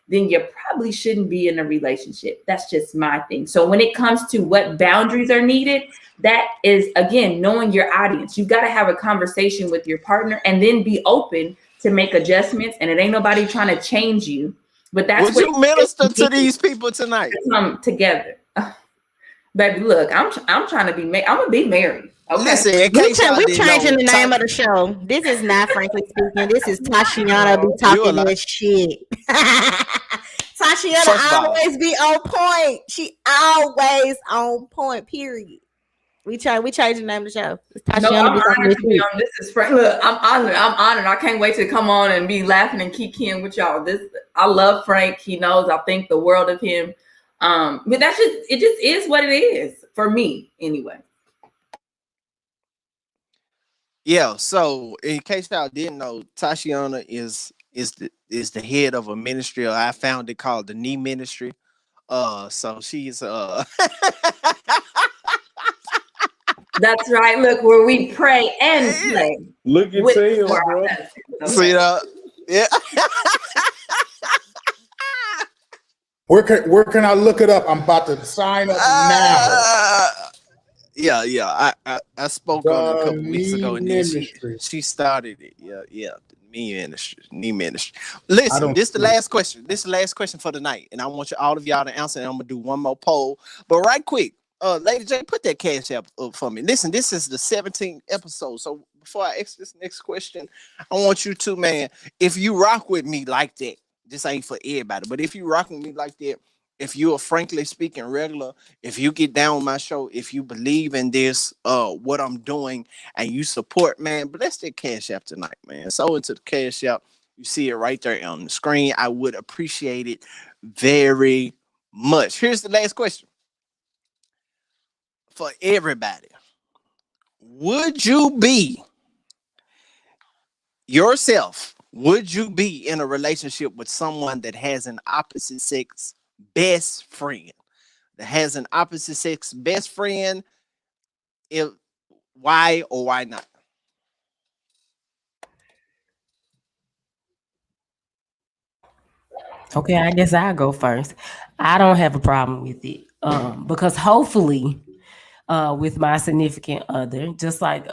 Speaker 5: then you probably shouldn't be in a relationship. That's just my thing. So when it comes to what boundaries are needed, that is, again, knowing your audience. You've got to have a conversation with your partner and then be open to make adjustments. And it ain't nobody trying to change you. But that's
Speaker 1: what you minister to these people tonight.
Speaker 5: Come together. Baby, look, I'm trying to be married. I'm going to be married. Okay.
Speaker 1: Listen,
Speaker 6: we're changing the name of the show. This is not Frankly Speaking. This is Tashiana be talking this shit. Tashiana always be on point. She always on point. Period. We changed the name of the show.
Speaker 5: No, I'm honored to be on. This is Frank. Look, I'm honored. I can't wait to come on and be laughing and kikiing with y'all. I love Frank. He knows I think the world of him. But it just is what it is for me anyway.
Speaker 1: Yeah, so in case y'all didn't know, Tashiana is the head of a ministry I founded called the Knee Ministry. So she's
Speaker 5: That's right. Look, where we pray and play.
Speaker 8: Look at Tim, bro.
Speaker 1: See that? Yeah.
Speaker 3: Where can I look it up? I'm about to sign up now.
Speaker 1: Yeah. I spoke on it a couple weeks ago, and then she started it. Yeah. Knee ministry. Listen, this is the last question. This is the last question for the night, and I want all of y'all to answer. And I'm gonna do one more poll, but right quick, Lady J, put that cash app up for me. Listen, this is the 17th episode, so before I ask this next question, I want you to, man, if you rock with me like that, this ain't for everybody, but if you rock with me like that. If you are Frankly Speaking regular, if you get down with my show, if you believe in this, what I'm doing, and you support, man, bless that cash app tonight, man. So into the cash app, you see it right there on the screen. I would appreciate it very much. Here's the last question for everybody. Would you be yourself Would you be in a relationship with someone that has an opposite sex best friend? That has an opposite sex best friend? If why or why not?
Speaker 10: Okay, I guess I'll go first. I don't have a problem with it. Because hopefully, with my significant other, just like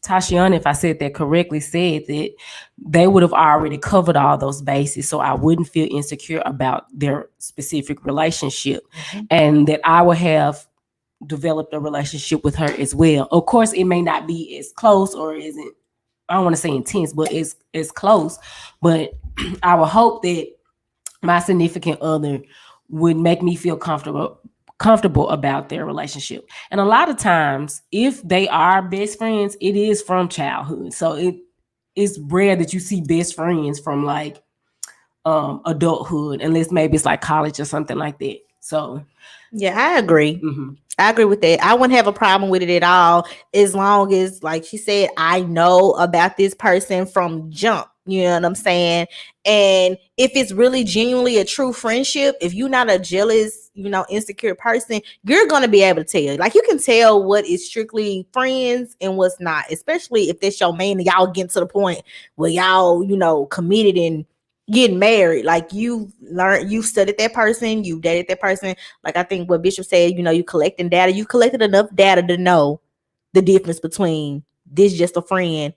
Speaker 10: Tashiana, if I said that correctly, said that they would have already covered all those bases, so I wouldn't feel insecure about their specific relationship, and that I would have developed a relationship with her as well. Of course, it may not be as close or isn't. I don't want to say intense, but it's close. But I would hope that my significant other would make me feel comfortable about their relationship. And a lot of times, if they are best friends, it is from childhood. So it's rare that you see best friends from like adulthood, unless maybe it's like college or something like that. So
Speaker 6: yeah, I agree.
Speaker 10: Mm-hmm.
Speaker 6: I agree with that. I wouldn't have a problem with it at all, as long as, like she said, I know about this person from jump. You know what I'm saying? And if it's really genuinely a true friendship, if you're not a jealous, insecure person, you're going to be able to tell. Like, you can tell what is strictly friends and what's not, especially if this your man and y'all get to the point where y'all, committed and getting married. Like, you studied that person, you dated that person. Like, I think what Bishop said, you collecting data. You collected enough data to know the difference between this just a friend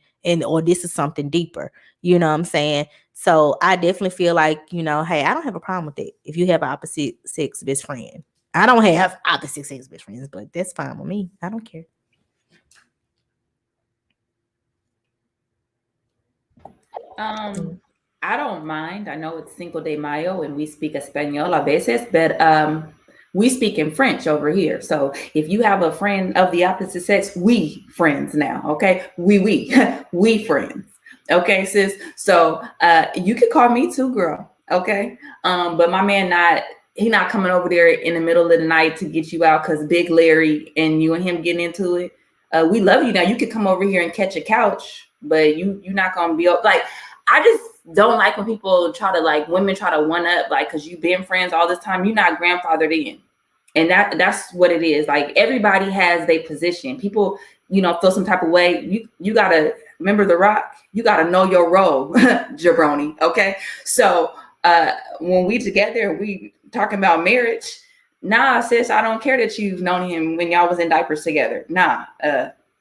Speaker 6: or this is something deeper. You know what I'm saying? So I definitely feel like, hey, I don't have a problem with it if you have an opposite sex best friend. I don't have opposite sex best friends, but that's fine with me. I don't care.
Speaker 5: I don't mind. I know it's Cinco de Mayo and we speak Espanol a veces, but we speak in French over here. So if you have a friend of the opposite sex, we friends now, okay? We friends. Okay, sis. So you could call me too, girl. Okay. But my man he not coming over there in the middle of the night to get you out because Big Larry and you and him getting into it. We love you now. You could come over here and catch a couch, but you're not gonna be like. I just don't like when people try to women try to one up, because you've been friends all this time. You're not grandfathered in. And that's what it is. Like, everybody has their position. People, feel some type of way. You got to remember The Rock. You got to know your role, jabroni. Okay. So when we together, we talking about marriage. Nah, sis, I don't care that you've known him when y'all was in diapers together. Nah,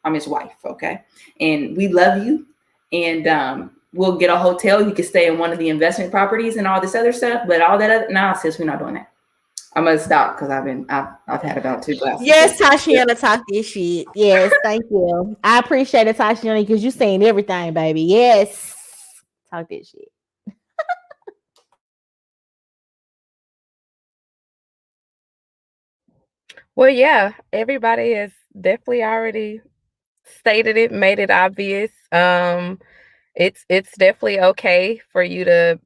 Speaker 5: I'm his wife. Okay. And we love you. And, we'll get a hotel. You can stay in one of the investment properties and all this other stuff, but all that other, nah, sis, we're not doing that. I'm gonna stop because I've had about 2 glasses.
Speaker 6: Yes, Tashiana, talk this shit. Yes, thank you. I appreciate it, Tashiana, because you saying everything, baby. Yes, talk this shit.
Speaker 7: Well, yeah, everybody has definitely already stated it, made it obvious. It's definitely okay for you to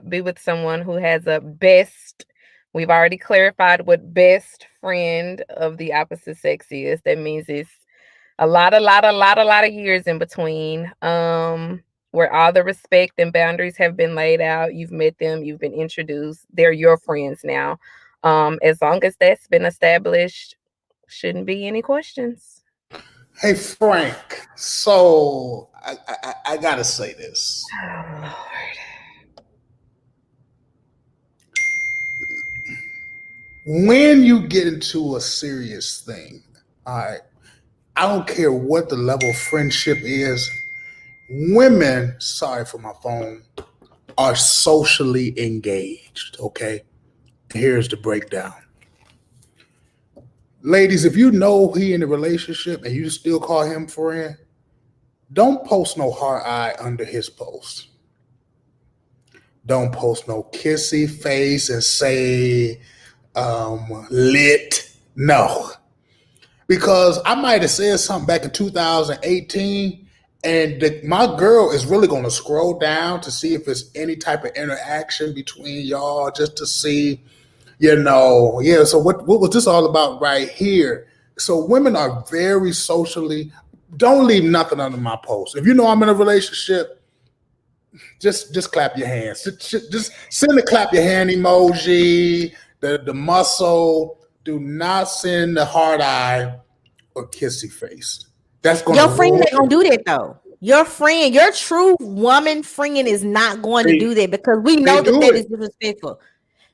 Speaker 7: be with someone who has a best. We've already clarified what best friend of the opposite sex is. That means it's a lot of years in between, where all the respect and boundaries have been laid out. You've met them, you've been introduced. They're your friends now. As long as that's been established, shouldn't be any questions.
Speaker 3: Hey, Frank. So I gotta say this.
Speaker 7: Oh, Lord.
Speaker 3: When you get into a serious thing, all right, I don't care what the level of friendship is. Women, sorry for my phone, are socially engaged. Okay, here's the breakdown. Ladies, if you know he in a relationship and you still call him friend, don't post no hard eye under his post. Don't post no kissy face and say lit. No. Because I might have said something back in 2018 and my girl is really going to scroll down to see if there's any type of interaction between y'all, just to see, so what was this all about right here? So women are very socially, don't leave nothing under my post. If you know I'm in a relationship, just clap your hands. Just send the clap your hand emoji, the muscle. Do not send the hard eye or kissy face. That's going
Speaker 6: your friend ain't gonna do that though. Your friend, your true woman friend is not going to do that because we know that is disrespectful.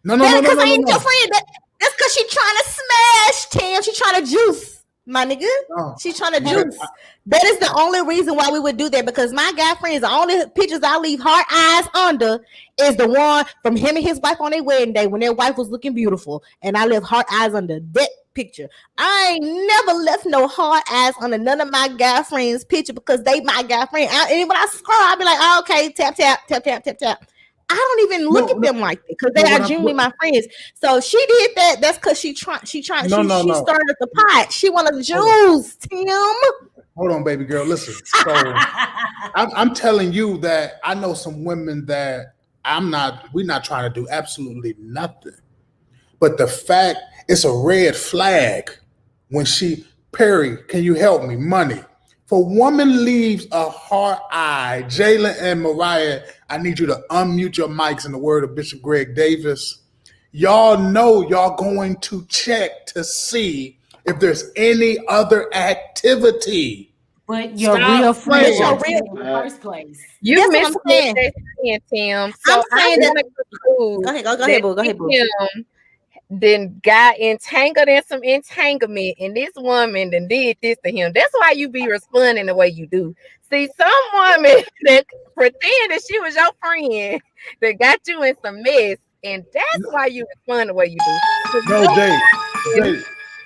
Speaker 3: No.
Speaker 6: Because I ain't your friend. That's because she's trying to smash, Tam. She's trying to juice, my nigga. She's trying to juice. That is the only reason why we would do that, because my guy friends, the only pictures I leave heart eyes under is the one from him and his wife on their wedding day when their wife was looking beautiful, and I left heart eyes under that picture. I ain't never left no hard eyes under none of my guy friends' picture because they my guy friend. And when I scroll, I'll be like, oh, okay, tap, tap, tap, tap, tap, tap. I don't even look at them like that because they are genuinely my friends. So she did that. That's because she started the pot. She wanted to juice, Tim.
Speaker 3: Hold on, baby girl. Listen. So I'm telling you that I know some women that we're not trying to do absolutely nothing. But the fact, it's a red flag when Perry, can you help me? Money. If a woman leaves a hard eye, Jalen and Mariah, I need you to unmute your mics in the word of Bishop Greg Davis. Y'all know y'all going to check to see if there's any other activity.
Speaker 10: But your real friend in the first place.
Speaker 7: You missed that, Tim. So I'm going to conclude.
Speaker 6: Go ahead, boo.
Speaker 7: Then got entangled in some entanglement, and this woman then did this to him. That's why you be responding the way you do. See, some woman that pretend that she was your friend that got you in some mess, and that's why you respond the way you do.
Speaker 3: No, Jay.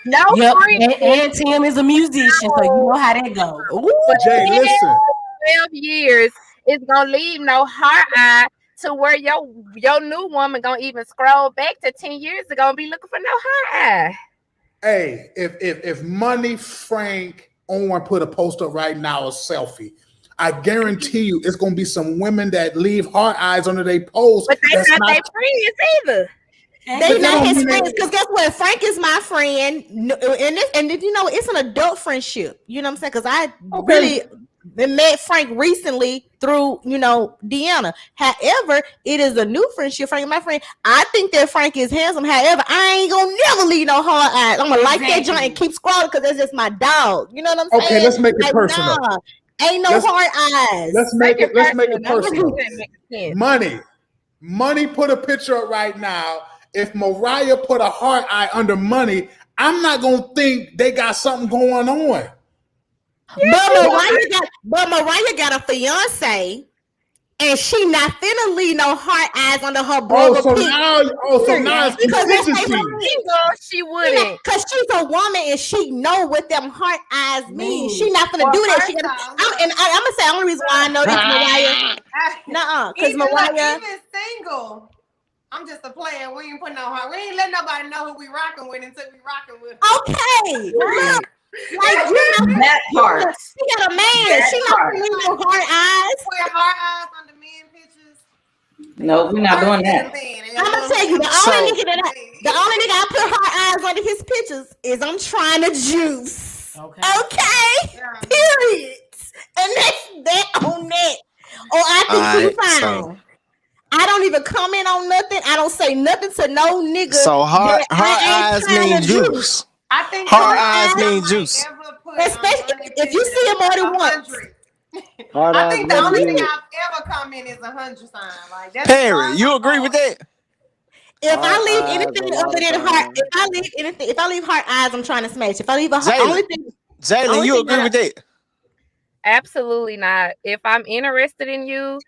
Speaker 7: No, friend.
Speaker 10: And Tim is a musician, so you know how that goes.
Speaker 3: Jay, listen.
Speaker 7: 12 years is gonna leave no heart eye to where your new woman gonna even scroll back to 10 years ago and be looking for no heart eye.
Speaker 3: Hey, if Money Frank Owen put a post up right now, a selfie, I guarantee you it's gonna be some women that leave heart eyes under their post.
Speaker 7: But they not their friends either.
Speaker 6: They not his friends, because guess what? Frank is my friend, and you know it's an adult friendship. You know what I'm saying? Because I really met Frank recently through Deanna. However, it is a new friendship. Frank is my friend. I think that Frank is handsome. However, I ain't gonna never leave no hard eyes. I'm gonna like that joint and keep scrolling because that's just my dog. You know what I'm saying?
Speaker 3: Okay, let's make it personal.
Speaker 6: Ain't no hard eyes.
Speaker 3: Let's make it personal. Money put a picture up right now. If Mariah put a heart eye under Money, I'm not gonna think they got something going on.
Speaker 6: But Mariah got a fiance, and she not finna leave no heart eyes under her brother.
Speaker 3: So now it's consistency.
Speaker 7: She wouldn't,
Speaker 6: because she's a woman and she know what them heart eyes mean. She not finna do that. I'm gonna say the only reason why I know this, Mariah. Because Mariah
Speaker 9: even single. I'm just a player. We ain't putting no heart. We ain't letting nobody know who we rocking with until we rocking with.
Speaker 6: Okay.
Speaker 5: That part.
Speaker 6: She got a man. She not putting no heart eyes.
Speaker 9: Put heart eyes under men pictures.
Speaker 5: No, we're not doing that.
Speaker 6: I'm gonna tell you, the only nigga I put heart eyes under his pictures is I'm trying to juice. Okay. Period. And that's that on that. Or I think you fine. I don't even comment on nothing. I don't say nothing to no nigga.
Speaker 1: So heart eyes mean juice.
Speaker 9: I think
Speaker 1: heart eyes mean juice.
Speaker 6: Especially if you see him more than once.
Speaker 9: I think the only thing I've ever commented is 100 sign. Like that's
Speaker 1: Perry, you agree with that?
Speaker 6: If I leave anything other than heart, if I leave heart eyes, I'm trying to smash. If I leave a heart, only thing.
Speaker 1: Jalen, you agree with that?
Speaker 7: Absolutely not. If I'm interested in you,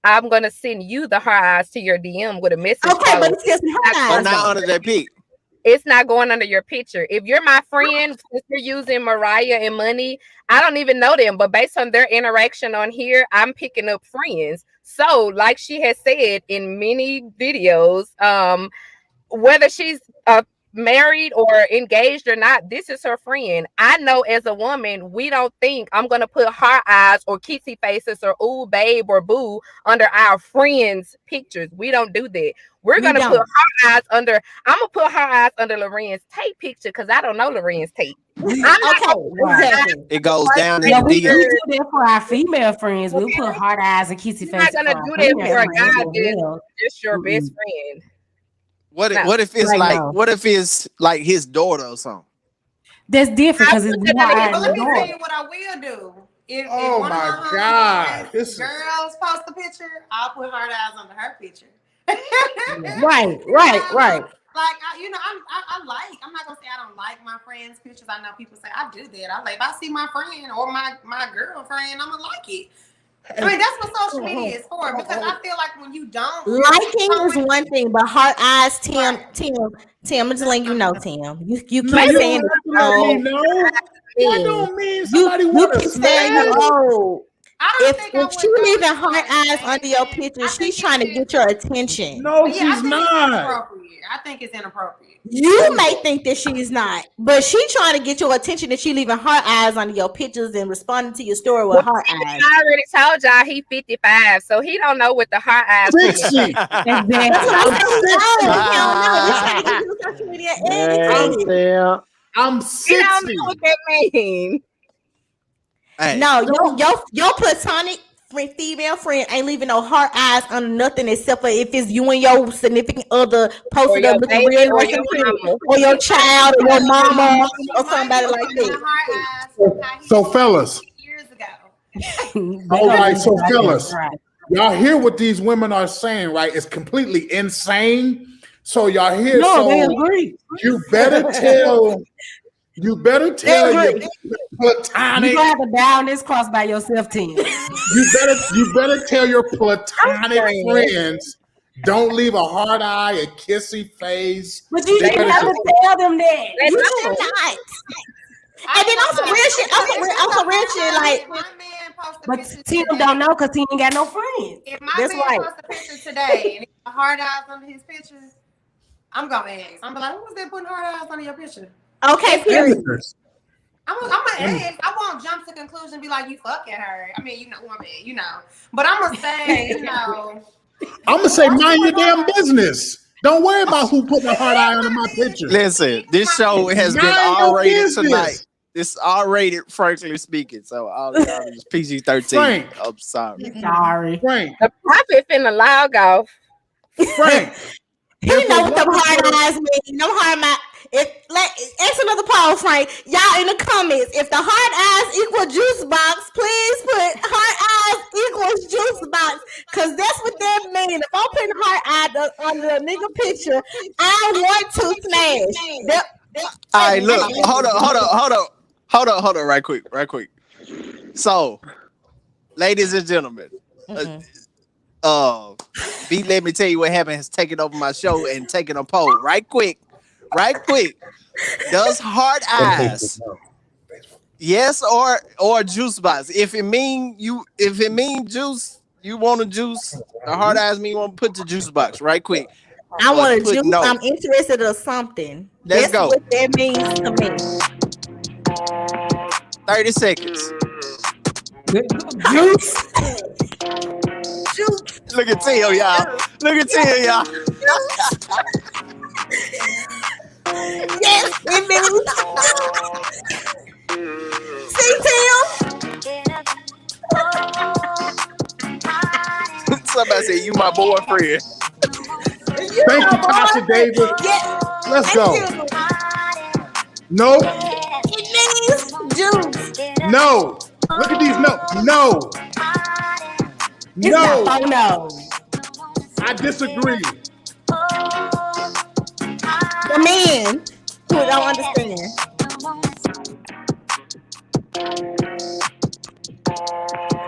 Speaker 7: I'm gonna send you the heart eyes to your DM with a message.
Speaker 6: Okay, but it's just heart eyes.
Speaker 1: But not under that pic.
Speaker 7: It's not going under your picture. If you're my friend, since you're using Mariah and Money, I don't even know them, but based on their interaction on here, I'm picking up friends. So, like she has said in many videos, whether she's a married or engaged or not, this is her friend. I know as a woman, we don't think I'm gonna put heart eyes or kissy faces or ooh babe or boo under our friends' pictures. We don't do that. We're gonna put heart eyes under. I'm gonna put heart eyes under Loren's tape picture because I don't know Loren's tape.
Speaker 1: It goes down in
Speaker 10: Yeah,
Speaker 1: the
Speaker 10: we do
Speaker 1: DM.
Speaker 10: that for our female friends. We'll put hard eyes and kissy
Speaker 7: You're not
Speaker 10: faces.
Speaker 7: gonna do that for a guy that's just your best friend.
Speaker 1: What
Speaker 7: No.
Speaker 1: what if it's
Speaker 10: Right
Speaker 1: like
Speaker 10: now.
Speaker 1: what if it's like his daughter or something?
Speaker 10: That's different because it's
Speaker 9: But
Speaker 10: hard
Speaker 9: let
Speaker 10: eyes
Speaker 9: me tell you what I will do. If one
Speaker 3: my
Speaker 9: of my
Speaker 3: God,
Speaker 9: homeboys,
Speaker 3: this is-
Speaker 9: girls post a picture, I'll put hard eyes under her picture.
Speaker 6: Right.
Speaker 9: Like I'm not gonna say I don't like my friends' pictures. I know people say I do that. I like if I see my friend or my girlfriend, I'm gonna like it. I mean that's what social media is for because I feel like when you don't
Speaker 6: Liking is one thing, but heart eyes, Tim, I'm just letting you know, Tim. You keep saying
Speaker 3: That don't mean somebody want to
Speaker 6: keep saying
Speaker 3: smash.
Speaker 6: if she leaving heart eyes under your picture, she's trying to get your attention.
Speaker 3: No,
Speaker 9: But
Speaker 3: she's not.
Speaker 9: I think it's inappropriate.
Speaker 6: You may think that she's not, but she trying to get your attention that she leaving heart eyes under your pictures and responding to your story with heart eyes.
Speaker 7: I already told y'all he 55, so he don't know what the heart eyes mean.
Speaker 3: 60.
Speaker 6: That's what I'm saying. No, he don't know. We're trying to get you social media educated.
Speaker 3: I'm
Speaker 7: He don't
Speaker 3: 60.
Speaker 7: know what that means.
Speaker 1: Hey.
Speaker 6: No, your platonic female friend ain't leaving no heart eyes under nothing except for if it's you and your significant other posted up looking real nice and pretty, or your child or your mama or somebody like that.
Speaker 3: So fellas, all right. So fellas, y'all hear what these women are saying, right? It's completely insane. So y'all hear?
Speaker 10: No,
Speaker 3: so
Speaker 10: they agree.
Speaker 3: You better tell. You better tell your platonic.
Speaker 10: You gonna have to down this cross by yourself, Tim.
Speaker 3: You better tell your platonic friends. Don't leave a hard eye, a kissy face.
Speaker 10: But you didn't have to tell them that.
Speaker 6: You should not. And then also real shit, like.
Speaker 10: But Tim don't know because he ain't got no friends.
Speaker 9: If my man posts a picture today and it's a hard eyes under his picture, I'm gonna ask. I'm like, who was that putting hard eyes under your picture?
Speaker 6: Okay, period.
Speaker 9: I'm gonna ask. I won't jump to conclusion and be like, you fucking her. I mean, But I'm gonna say,
Speaker 3: I'm gonna say, mind your damn business. Don't worry about who put the hard eye under my picture.
Speaker 1: Listen, this show has been R-rated tonight. It's R-rated, frankly speaking. So all is PG-13. I'm sorry.
Speaker 10: Sorry.
Speaker 3: Frank.
Speaker 7: The prophet finna log off.
Speaker 3: Frank.
Speaker 6: He know what them hard eyes mean. Them hard eyes. Ask another poll, Frank. Y'all in the comments. If the hard eyes equal juice box, please put hard eyes equals juice box. Cause that's what that means. If I'm putting hard eyes under a nigga picture, I want to smash.
Speaker 1: All right, look, hold on, right quick. So, ladies and gentlemen, B, let me tell you what happened. Has taken over my show and taken a poll. Right quick. Does hard eyes, yes or juice box? If it mean juice, you want a juice. The hard eyes mean you want to put the juice box. Right quick.
Speaker 6: I want a juice.
Speaker 1: No.
Speaker 6: I'm interested in something.
Speaker 1: Let's
Speaker 6: That's
Speaker 1: go.
Speaker 6: what that means to me.
Speaker 1: 30 seconds.
Speaker 6: Juice.
Speaker 1: Look at Tim, y'all.
Speaker 6: Yes, it means. See, Tim?
Speaker 1: Somebody said you my boyfriend.
Speaker 3: Thank you, Tasha Davis.
Speaker 6: Yes.
Speaker 3: Let's go. Nope.
Speaker 6: It means juice.
Speaker 3: No. Look at these notes. No.
Speaker 10: No.
Speaker 3: I disagree.
Speaker 6: The men who don't understand.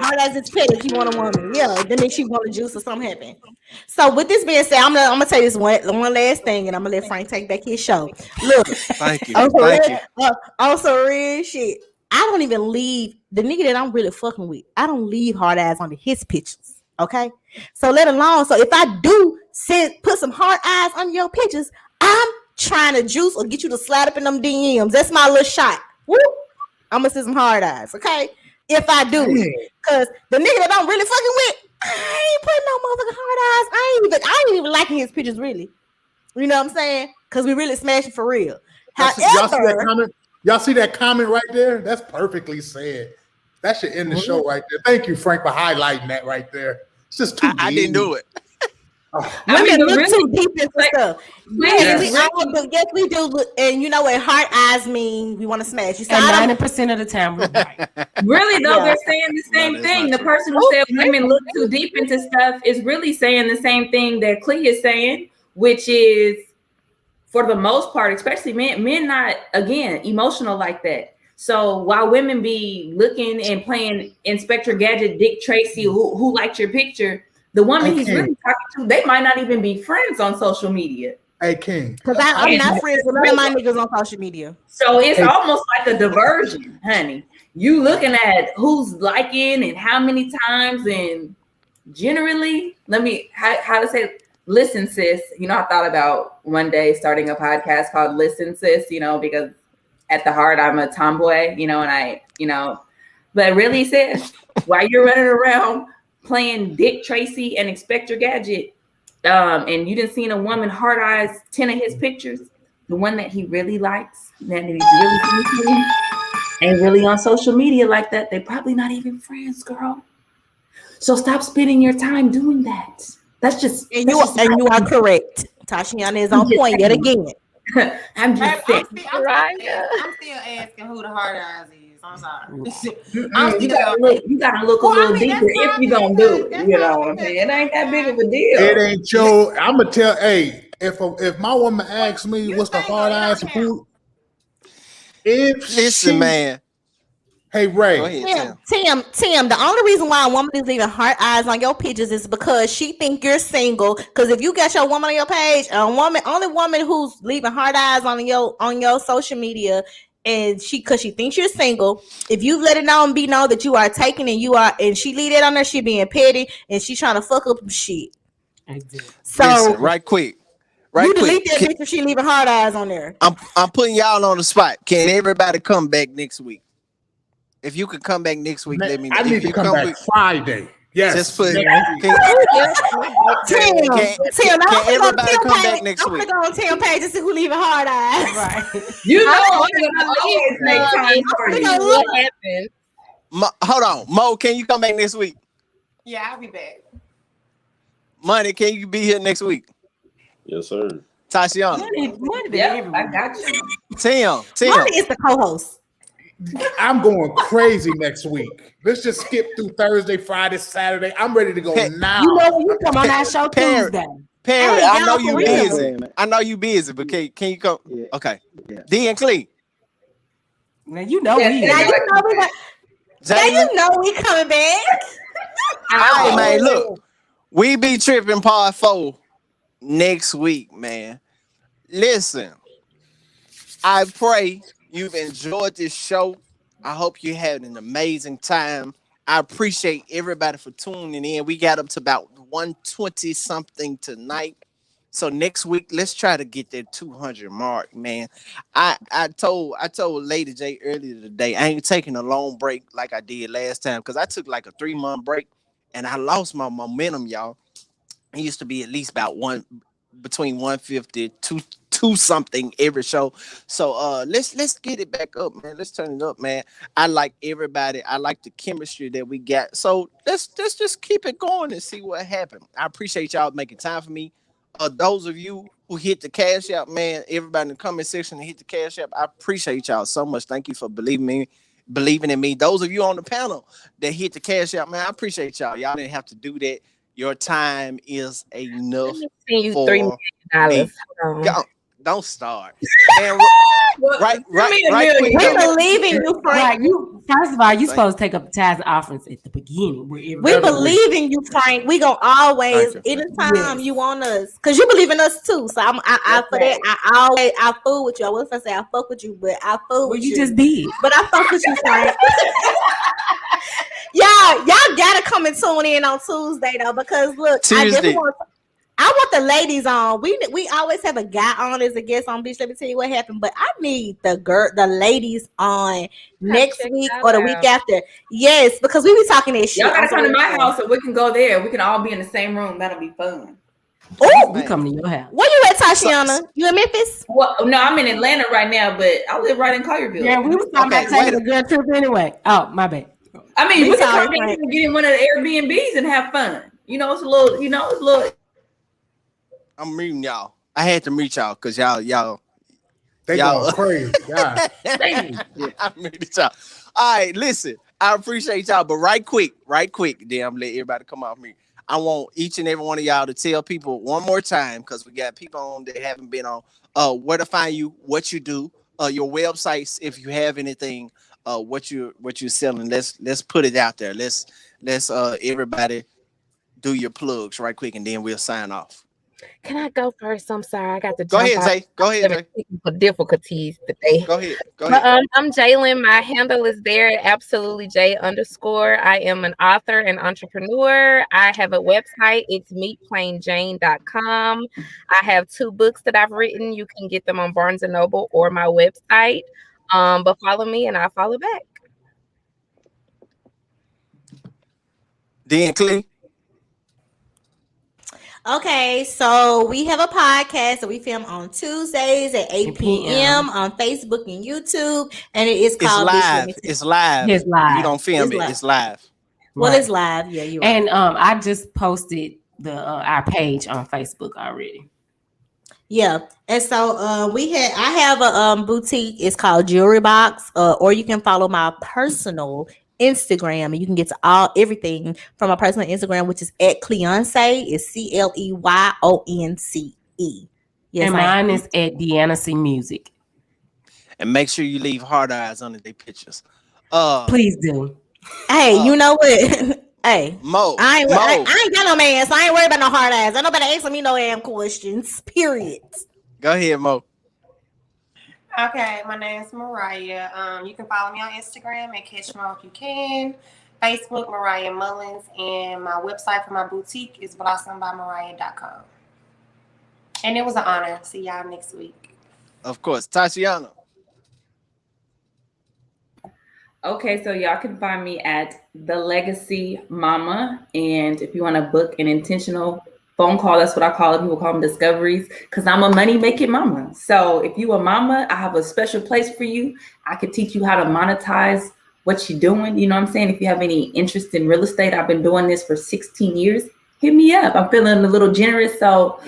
Speaker 6: Hard as it's petty if you want a woman. Yeah, then if she want a juice or something happen. So with this being said, I'm gonna tell you this one last thing, and I'm gonna let Frank take back his show. Look,
Speaker 1: Thank you.
Speaker 6: On some real shit. I don't even leave the nigga that I'm really fucking with. I don't leave hard eyes under his pictures. Okay, so let alone. So if I do put some hard eyes on your pictures, I'm trying to juice or get you to slide up in them DMs. That's my little shot. Woo! I'm gonna see some hard eyes, okay? If I do it, cause the nigga that I'm really fucking with, I ain't putting no motherfucking hard eyes. I ain't even liking his pictures really. You know what I'm saying? Cause we really smashing for real.
Speaker 3: Y'all see that comment? Y'all see that comment right there? That's perfectly said. That should end the show right there. Thank you, Frank, for highlighting that right there. It's just too deep.
Speaker 1: I didn't do it.
Speaker 6: Women look too deep into stuff. Yes, we do. And you know what hard eyes mean? We want to smash you. So
Speaker 10: and 90% of the time, we're right.
Speaker 5: Really, though, they're saying the same thing. The person who said women look too deep into stuff is really saying the same thing that Clea is saying, which is, for the most part, especially men not, again, emotional like that. So while women be looking and playing Inspector Gadget, Dick Tracy, who liked your picture, the woman he's really talking to, they might not even be friends on social media.
Speaker 3: Hey, King.
Speaker 6: Because I'm not friends with none of my niggas on social media.
Speaker 5: So it's almost like a diversion, honey. You looking at who's liking and how many times, and generally, how to say, listen, sis. You know, I thought about one day starting a podcast called Listen, Sis, you know, because at the heart, I'm a tomboy, you know, and but really, sis, while you're running around playing Dick Tracy and Inspector Gadget, and you didn't see a woman hard eyes 10 of his pictures, the one that he really likes, that he's really ain't really on social media like that. They're probably not even friends, girl. So stop spending your time doing that. That's just
Speaker 6: you are correct. Tashiana is on point yet again.
Speaker 5: I'm just saying.
Speaker 9: I'm still asking who the hard eyes is. I'm sorry.
Speaker 5: You gotta look a little deeper if you don't do it. You know what I'm saying? It ain't that big of a deal.
Speaker 3: It ain't your. I'm gonna tell. Hey, if my woman asks me what's the hard eyes of who,
Speaker 1: man.
Speaker 3: Hey Ray,
Speaker 6: Tim, the only reason why a woman is leaving heart eyes on your pictures is because she think you're single. Because if you got your woman on your page, only woman who's leaving heart eyes on your social media, and because she thinks you're single, if you've let it know and be known that you are taken and she leave that on there, she being petty and she trying to fuck up some shit. So
Speaker 1: listen, right quick.
Speaker 6: You delete that bitch if she leaving hard eyes on there.
Speaker 1: I'm putting y'all on the spot. Can everybody come back next week? If you could come back next week, let me know.
Speaker 3: I need to come back Friday. Yes.
Speaker 1: Just put.
Speaker 6: Tim,
Speaker 1: can everybody come back next week?
Speaker 6: I'm gonna go on Tim page to see who leaving hard eyes.
Speaker 5: Right. You know I'm gonna always make time for you.
Speaker 7: What happened?
Speaker 1: Hold on, Mo. Can you come back next week?
Speaker 9: Yeah, I'll be back.
Speaker 1: Money, can you be here next week?
Speaker 8: Yes, sir.
Speaker 1: Tashiana.
Speaker 5: I got you.
Speaker 1: Tim.
Speaker 6: Money is the co-host.
Speaker 3: I'm going crazy next week. Let's just skip through Thursday, Friday, Saturday. I'm ready to go now.
Speaker 10: You know when you come on our show Tuesday.
Speaker 1: Perry, I know you busy. I know you busy, but can you come? Yeah. Okay. Yeah. D and Clee.
Speaker 10: Now you know we.
Speaker 6: Now you know we coming back.
Speaker 1: All right, man. Look, we be tripping part 4 next week, man. Listen, I pray you've enjoyed this show. I hope you had an amazing time. I appreciate everybody for tuning in. We got up to about 120 something tonight. So next week, let's try to get that 200 mark, man. I told Lady J earlier today, I ain't taking a long break like I did last time because I took like a 3-month break and I lost my momentum, y'all. It used to be at least about between 150 to 2 something every show. So let's get it back up, man. Let's turn it up, man. I like everybody. I like the chemistry that we got. So let's just keep it going and see what happens. I appreciate y'all making time for me. Those of you who hit the cash app, man, everybody in the comment section hit the cash app. I appreciate y'all so much. Thank you for believing in me. Those of you on the panel that hit the cash app, man, I appreciate y'all. Y'all didn't have to do that. Your time is enough.
Speaker 7: Send you $3 million.
Speaker 1: Don't start. Man, right.
Speaker 6: We believe in you, Frank.
Speaker 10: First of all, you supposed to take up the tithes and offerings at the beginning.
Speaker 6: We believe in you, Frank. We gonna always, anytime you want us, because you believe in us too. So I fool with you. I was gonna say I fuck with you, but I fool with you.
Speaker 10: You just did.
Speaker 6: But I fuck with you, Frank. Y'all gotta come and tune in on Tuesday though, because look,
Speaker 1: Tuesday.
Speaker 6: I want the ladies on. We always have a guy on as a guest on Bitch. Let me tell you what happened. But I need the ladies on next
Speaker 7: check
Speaker 6: week
Speaker 7: y'all
Speaker 6: or the
Speaker 7: out.
Speaker 6: week after. Yes, because we be talking that shit.
Speaker 5: Y'all gotta come to my house so we can go there. We can all be in the same room. That'll be fun.
Speaker 6: Oh,
Speaker 10: we coming to your house.
Speaker 6: Where you at, Tashiana? You in Memphis?
Speaker 5: Well, no, I'm in Atlanta right now, but I live right in Collierville.
Speaker 10: Yeah, we was talking about taking a good trip anyway. Oh, my bad.
Speaker 5: I mean, we can come in and get in one of the Airbnbs and have fun. You know, it's a little.
Speaker 1: I'm reading y'all. I had to meet y'all because y'all.
Speaker 3: They going crazy. Yeah.
Speaker 1: I'm reading y'all. All right, listen. I appreciate y'all, but right quick. Then I'm let everybody come off me. I want each and every one of y'all to tell people one more time, because we got people on that haven't been on, where to find you, what you do, your websites, if you have anything, what you're selling. Let's put it out there. Let's everybody do your plugs right quick, and then we'll sign off.
Speaker 7: Can I go first? I'm sorry, I got to
Speaker 1: Go
Speaker 7: jump
Speaker 1: ahead,
Speaker 7: out.
Speaker 1: Zay. Go ahead, Zay.
Speaker 7: Technical difficulties today.
Speaker 1: Go ahead.
Speaker 7: I'm Jalen. My handle is there, absolutely J_. I am an author and entrepreneur. I have a website. It's meetplainjane.com. I have 2 books that I've written. You can get them on Barnes & Noble or my website. But follow me and I'll follow back.
Speaker 1: Dan Clay.
Speaker 6: Okay, so we have a podcast that we film on Tuesdays at 8 p.m. on Facebook and YouTube, and it is called
Speaker 1: It's live.
Speaker 10: It's live.
Speaker 1: You don't film it. It's live.
Speaker 6: Well,
Speaker 10: Right.
Speaker 6: it's live. Yeah, you.
Speaker 10: And I just posted our page on Facebook already.
Speaker 6: Yeah, and so I have a boutique. It's called Jewelry Box, or you can follow my personal Instagram, and you can get to everything from my personal Instagram, which is at Cleonce. It's CLEYONCE. Yes,
Speaker 10: and mine is at Deanna C Music.
Speaker 1: And make sure you leave hard eyes under their pictures.
Speaker 10: Please do.
Speaker 6: Hey, you know what? Hey,
Speaker 1: Mo,
Speaker 6: I ain't got no man, so I ain't worried about no hard ass. Ain't nobody asking me no damn questions. Period.
Speaker 1: Go ahead, Mo.
Speaker 9: Okay, my name's Mariah. You can follow me on Instagram at Catch Mo If You Can. Facebook, Mariah Mullins, and my website for my boutique is blossombyMariah.com. And it was an honor. See y'all next week.
Speaker 1: Of course, Tashiana.
Speaker 5: Okay, so y'all can find me at The Legacy Mama, and if you want to book an intentional phone call, that's what I call it. People call them discoveries, because I'm a money-making mama. So if you a mama, I have a special place for you. I could teach you how to monetize what you're doing. You know what I'm saying? If you have any interest in real estate, I've been doing this for 16 years. Hit me up. I'm feeling a little generous. So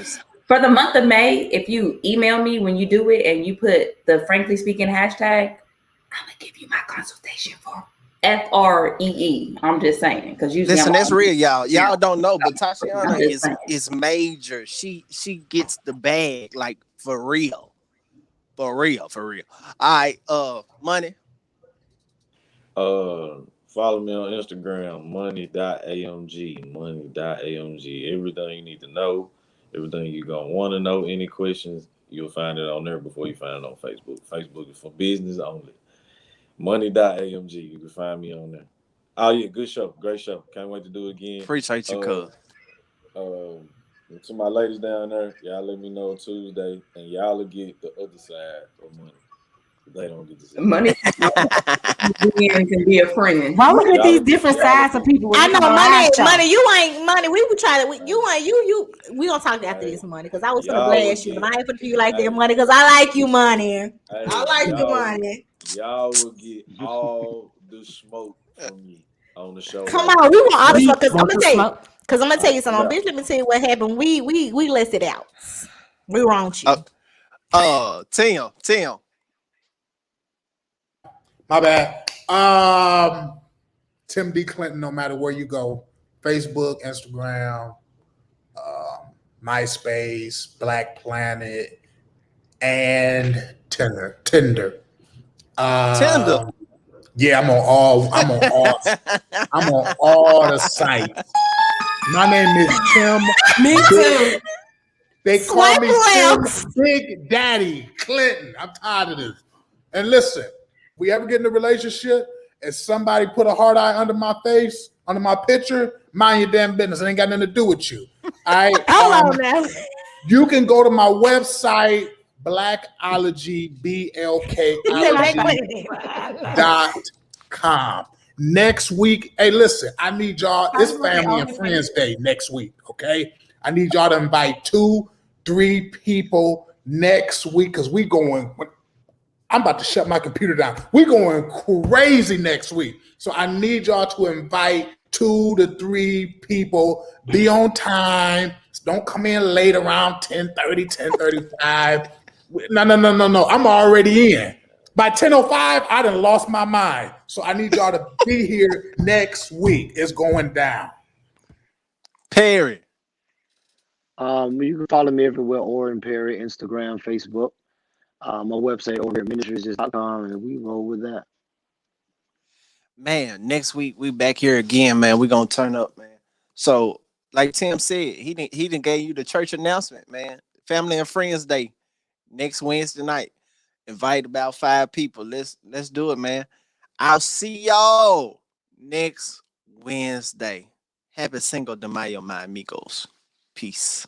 Speaker 5: for the month of May, if you email me when you do it and you put the Frankly Speaking hashtag, I'm going to give you my consultation for FREE. I'm just saying, because usually
Speaker 1: listen, that's real, y'all. Y'all don't know, but Tashiana is major. She gets the bag, like for real. For real. All right, money.
Speaker 8: Follow me on Instagram, money.amg, money.amg. Everything you need to know, everything you're gonna want to know, any questions, you'll find it on there before you find it on Facebook. Facebook is for business only. Money.amg. You can find me on there. Oh yeah, good show, great show. Can't wait to do it again.
Speaker 1: Appreciate you, cuz.
Speaker 8: To my ladies down there, y'all let me know Tuesday, and y'all will get the other side of money. They don't get the side.
Speaker 5: Money can be a friend.
Speaker 10: Why look at these different sides of people?
Speaker 6: I know money. You ain't money. We would try to. You. We gonna talk after this money, because I was gonna blast you, but I ain't gonna do you like that money, because I like you money. I like you money.
Speaker 8: Y'all will get all the smoke from me on the show.
Speaker 6: Come on, we want all the smoke, because I'm gonna tell you. Because I'm gonna tell you something, bitch. Let me tell you what happened. We left it out. We wronged you.
Speaker 1: Tim.
Speaker 3: My bad. Tim D. Clinton, no matter where you go, Facebook, Instagram, MySpace, Black Planet, and Tinder. Yeah, I'm on all the sites. My name is Tim.
Speaker 10: Me too.
Speaker 3: They call me Tim Big Daddy Clinton. I'm tired of this. And listen, we ever get in a relationship and somebody put a hard eye under my face, under my picture, mind your damn business. It ain't got nothing to do with you.
Speaker 6: Hold on now.
Speaker 3: You can go to my website, Blackology, BLKology.com. Next week, hey, listen, I need y'all. It's Family and Friends Day next week, okay? I need y'all to invite 2-3 people next week because we going. I'm about to shut my computer down. We're going crazy next week. So I need y'all to invite 2 to 3 people. Be on time. Don't come in late around 10:30, 10:35. No. I'm already in. By 10:05, I done lost my mind. So I need y'all to be here next week. It's going down.
Speaker 1: Perry.
Speaker 11: You can follow me everywhere, Oren Perry, Instagram, Facebook. My website, overheadministries.com, and we roll with that.
Speaker 1: Man, next week we back here again, man. We're gonna turn up, man. So, like Tim said, he didn't gave you the church announcement, man. Family and Friends Day next Wednesday night. Invite about 5 people. Let's do it, man. I'll see y'all next Wednesday. Happy Cinco de Mayo, my amigos. Peace.